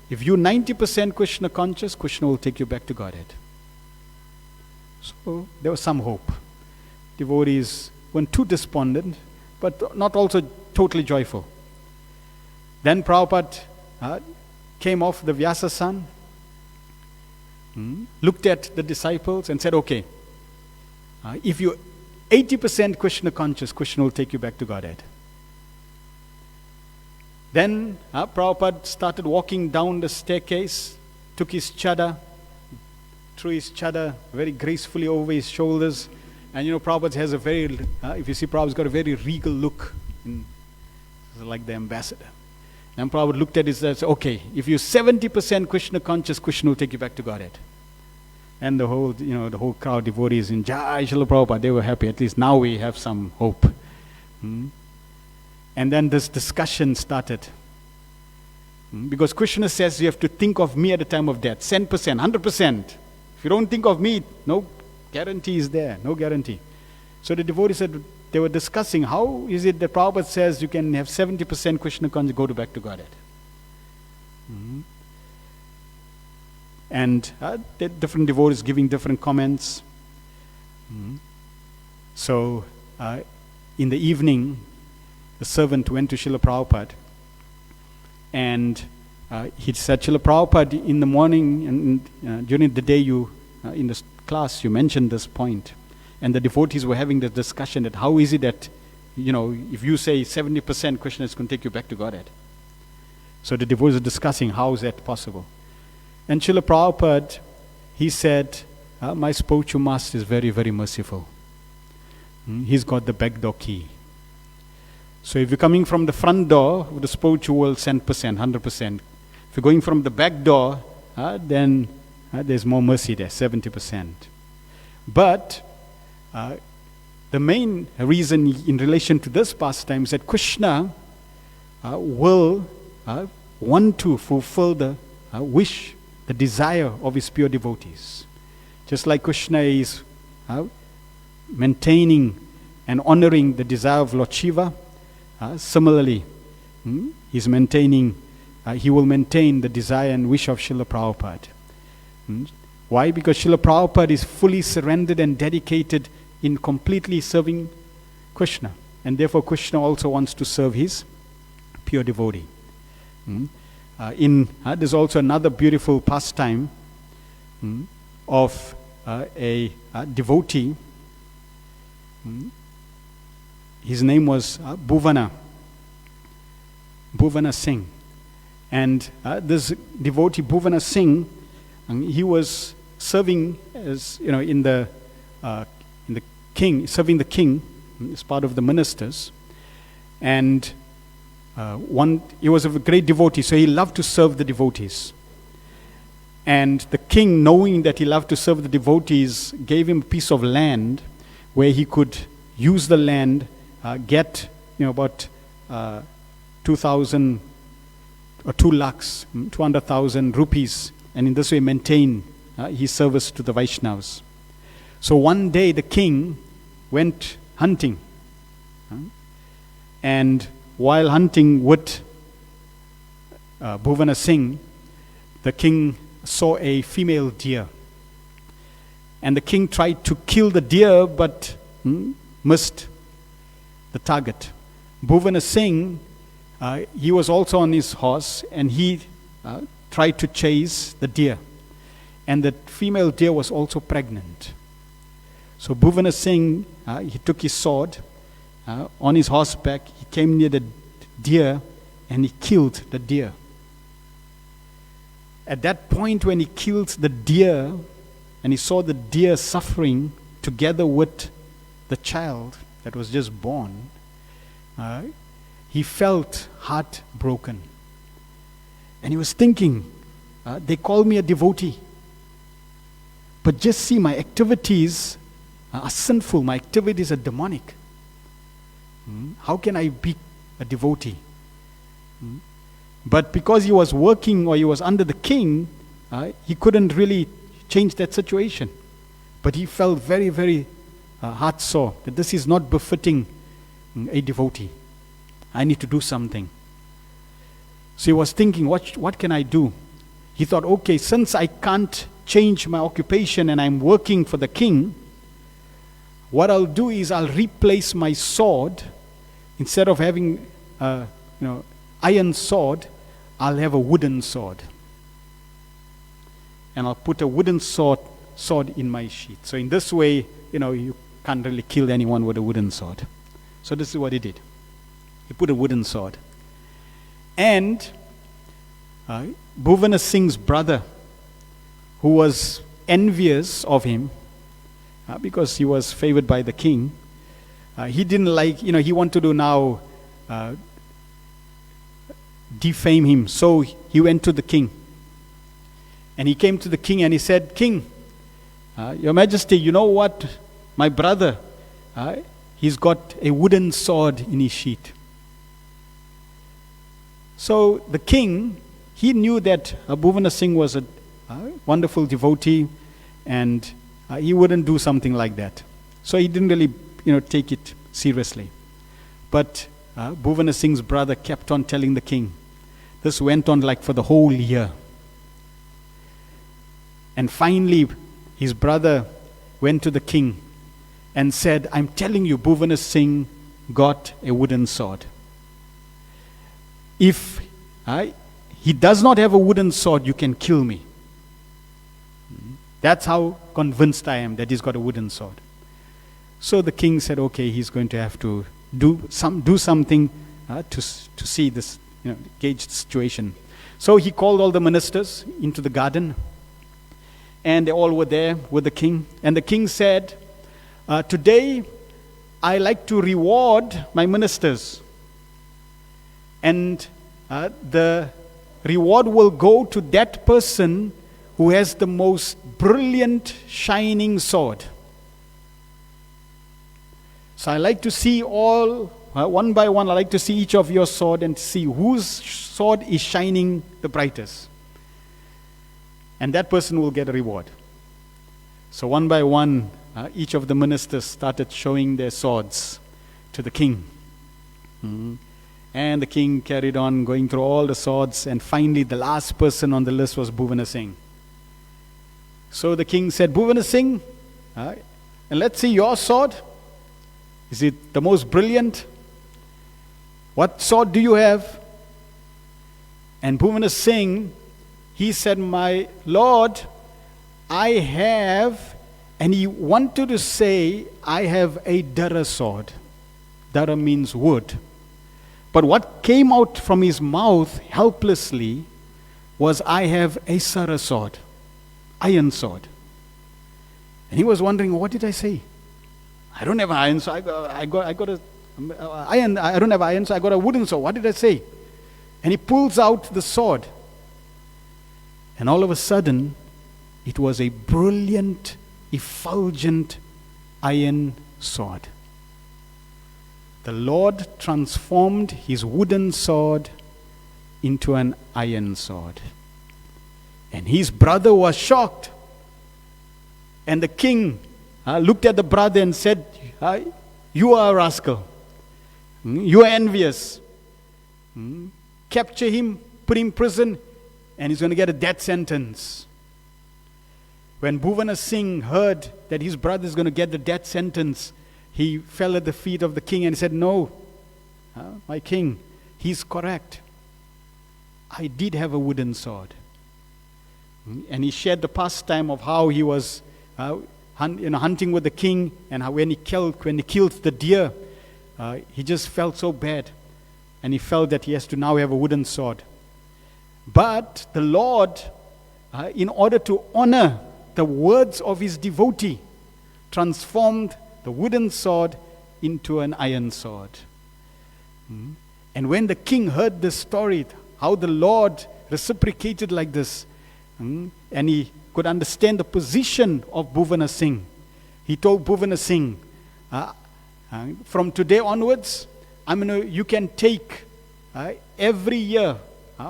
if you're 90% Krishna conscious, Krishna will take you back to Godhead. So there was some hope. Devotees weren't too despondent, but not also totally joyful. Then Prabhupada came off the Vyasasan, looked at the disciples and said, okay, if you're 80% Krishna conscious, Krishna will take you back to Godhead. Then Prabhupada started walking down the staircase, took his chadar, threw his chadar very gracefully over his shoulders. And Prabhupada has a very, if you see, Prabhupada's got a very regal look, like the ambassador. And Prabhupada looked at it and said, okay, if you're 70% Krishna conscious, Krishna will take you back to Godhead. And the whole crowd, devotees in Jai Srila Prabhupada, they were happy. At least now we have some hope. And then this discussion started. Because Krishna says you have to think of me at the time of death. 10%, 100%. If you don't think of me, no guarantee is there. No guarantee. So the devotees said, they were discussing, how is it that Prabhupada says you can have 70% Krishna conscious, go back to Godhead? And the different devotees giving different comments. So in the evening, the servant went to Srila Prabhupada, and he said, Srila Prabhupada, in the morning and during the day in the class you mentioned this point, and the devotees were having the discussion that how is it that, if you say 70% Krishna is going to take you back to Godhead. So the devotees are discussing how is that possible. And Srila Prabhupada, he said, my spiritual master is very, very merciful. He's got the back door key. So if you're coming from the front door, the spiritual world, 10%, 100%. If you're going from the back door, then there's more mercy there, 70%. But the main reason in relation to this pastime is that Krishna will want to fulfill the wish, the desire of his pure devotees. Just like Krishna is maintaining and honoring the desire of Lord Shiva, similarly, he's maintaining, he will maintain the desire and wish of Srila Prabhupada. Why? Because Srila Prabhupada is fully surrendered and dedicated in completely serving Krishna. And therefore Krishna also wants to serve his pure devotee. there's also another beautiful pastime of a devotee. His name was Bhuvana Singh. And this devotee, Bhuvana Singh, he was serving as, in the king, serving the king as part of the ministers. And he was a great devotee, so he loved to serve the devotees. And the king, knowing that he loved to serve the devotees, gave him a piece of land where he could use the land, get about 2,000 or 2 lakhs, 200,000 rupees, and in this way maintain his service to the Vaishnavas. So one day the king went hunting, and while hunting with Bhuvana Singh, the king saw a female deer. And the king tried to kill the deer but missed the target. Bhuvana Singh, he was also on his horse, and he tried to chase the deer. And the female deer was also pregnant. So Bhuvana Singh, he took his sword on his horseback. He came near the deer and he killed the deer. At that point when he killed the deer and he saw the deer suffering together with the child that was just born, he felt heartbroken. And he was thinking, they call me a devotee, but just see, my activities are sinful, my activities are demonic. How can I be a devotee? But because he was working, or he was under the king, he couldn't really change that situation. But he felt very, very heart sore that this is not befitting a devotee. I need to do something. So he was thinking, what can I do? He thought, okay, since I can't change my occupation and I'm working for the king, what I'll do is I'll replace my sword. Instead of having iron sword, I'll have a wooden sword. And I'll put a wooden sword in my sheath. So in this way, you can't really kill anyone with a wooden sword. So this is what he did. He put a wooden sword. And Bhuvana Singh's brother, who was envious of him, because he was favored by the king, he didn't like, he wanted to now defame him. So he went to the king. And he came to the king and he said, King, Your Majesty, you know what? My brother, he's got a wooden sword in his sheath. So the king, he knew that Bhuvana Singh was a wonderful devotee, and he wouldn't do something like that. So he didn't really, take it seriously. But Bhuvana Singh's brother kept on telling the king. This went on like for the whole year. And finally, his brother went to the king and said, I'm telling you, Bhuvana Singh got a wooden sword. If he does not have a wooden sword, you can kill me. That's how convinced I am that he's got a wooden sword. So the king said, okay, he's going to have to do something to see this, gauge the situation. So he called all the ministers into the garden, and they all were there with the king. And the king said, today I like to reward my ministers. And the reward will go to that person who has the most brilliant, shining sword. So I like to see all, one by one, I like to see each of your sword and see whose sword is shining the brightest. And that person will get a reward. So one by one, each of the ministers started showing their swords to the king. And the king carried on going through all the swords, and finally the last person on the list was Bhuvana Singh. So the king said, Bhuvana Singh, and let's see your sword. Is it the most brilliant? What sword do you have? And Bhuvana Singh, he said, my Lord, I have, and he wanted to say, I have a Dara sword. Dara means wood. But what came out from his mouth helplessly was, I have a Sara sword, iron sword. And he was wondering, what did I say? I don't have an iron sword. I got a iron. I don't have iron, so I got a wooden sword. What did I say? And he pulls out the sword. And all of a sudden, it was a brilliant, effulgent iron sword. The Lord transformed his wooden sword into an iron sword. And his brother was shocked. And the king looked at the brother and said, you are a rascal. You are envious. Capture him, put him in prison, and he's going to get a death sentence. When Bhuvana Singh heard that his brother is going to get the death sentence, he fell at the feet of the king and said, no, my king, he's correct. I did have a wooden sword. And he shared the pastime of how he was hunting with the king, and how when he killed the deer, he just felt so bad. And he felt that he has to now have a wooden sword. But the Lord, in order to honor the words of his devotee, transformed the wooden sword into an iron sword. And when the king heard this story, how the Lord reciprocated like this, and he could understand the position of Bhuvana Singh, he told Bhuvana Singh, from today onwards, you can take every year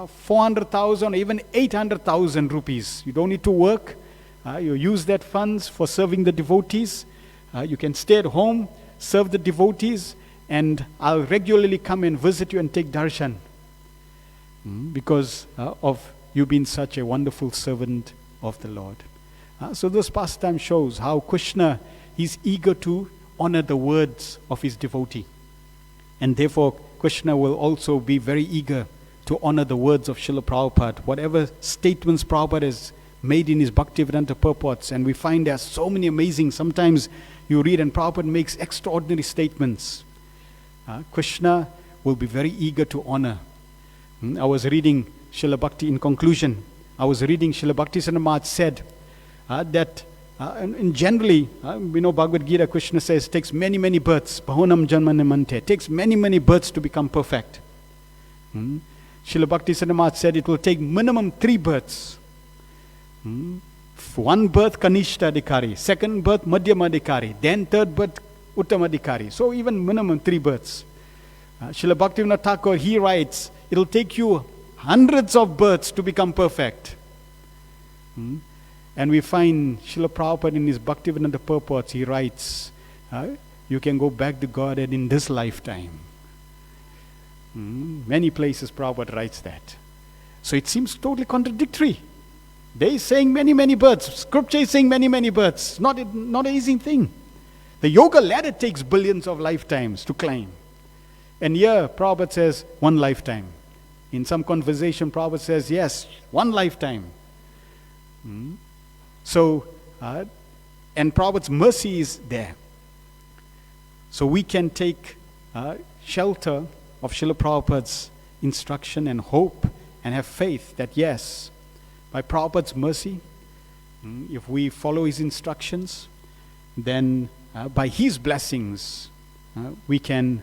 400,000 or even 800,000 rupees. You don't need to work. You use that funds for serving the devotees. You can stay at home, serve the devotees, and I'll regularly come and visit you and take darshan. Because of you being such a wonderful servant of the Lord. So this pastime shows how Krishna is eager to honor the words of his devotee. And therefore, Krishna will also be very eager to honor the words of Srila Prabhupada. Whatever statements Prabhupada has made in his Bhaktivedanta purports, and we find there are so many amazing, sometimes you read and Prabhupada makes extraordinary statements. Krishna will be very eager to honor. I was reading Srila Bhakti, in conclusion, I was reading Srila Bhakti Maharaj said that and generally, Bhagavad Gita, Krishna says, it takes many, many births. Bahunam janmanamante. It takes many, many births to become perfect. Srila Bhakti Maharaj said it will take minimum 3 births. 1 birth Kanishta Adhikari, 2nd birth Madhyama Adhikari, then 3rd birth Uttama Adhikari. So even minimum 3 births. Srila Bhaktivinoda Thakur, he writes, it will take you hundreds of births to become perfect. And we find Srila Prabhupada in his Bhaktivedanta purports, he writes, you can go back to Godhead in this lifetime. Many places Prabhupada writes that. So it seems totally contradictory. They are saying many, many births. Scripture is saying many, many births. Not an easy thing. The yoga ladder takes billions of lifetimes to climb. And here Prabhupada says 1 lifetime. In some conversation, Prabhupada says, yes, 1 lifetime. So, and Prabhupada's mercy is there. So we can take shelter of Srila Prabhupada's instruction and hope and have faith that yes, by Prabhupada's mercy, if we follow his instructions, then by his blessings, we can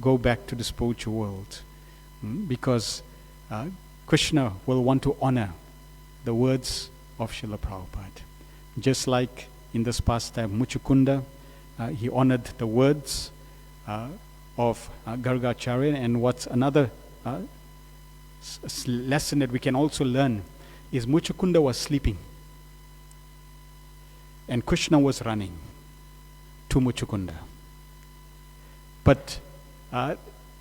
go back to the spiritual world. Because Krishna will want to honor the words of Srila Prabhupada. Just like in this pastime, Muchukunda, he honored the words of Gargacharya. And what's another lesson that we can also learn is Muchukunda was sleeping. And Krishna was running to Muchukunda. But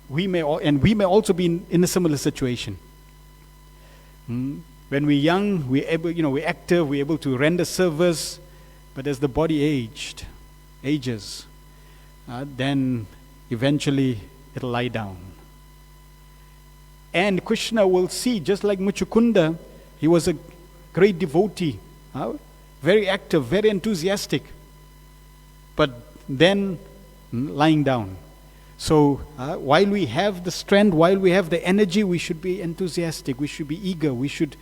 we may also be in a similar situation. When we're young, we're able, we're active, we're able to render service, but as the body ages, then eventually it'll lie down. And Krishna will see, just like Muchukunda, he was a great devotee, very active, very enthusiastic, but then lying down. So while we have the strength, while we have the energy, we should be enthusiastic, we should be eager, we should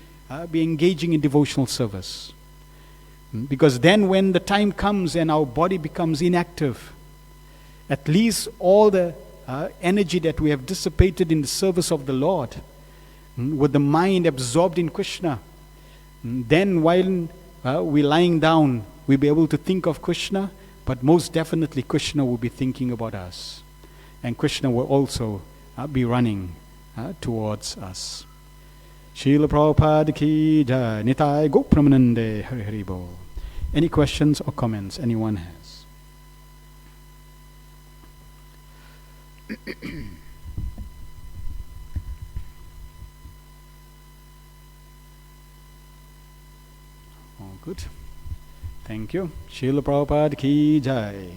be engaging in devotional service. Because then when the time comes and our body becomes inactive, at least all the energy that we have dissipated in the service of the Lord, with the mind absorbed in Krishna, then while we're lying down, we'll be able to think of Krishna, but most definitely Krishna will be thinking about us. And Krishna will also be running towards us. Srila Prabhupada ki jai, Nitai Gopramanande, Hari Hari Bol. Any questions or comments anyone has? All good. Thank you. Srila Prabhupada ki jai.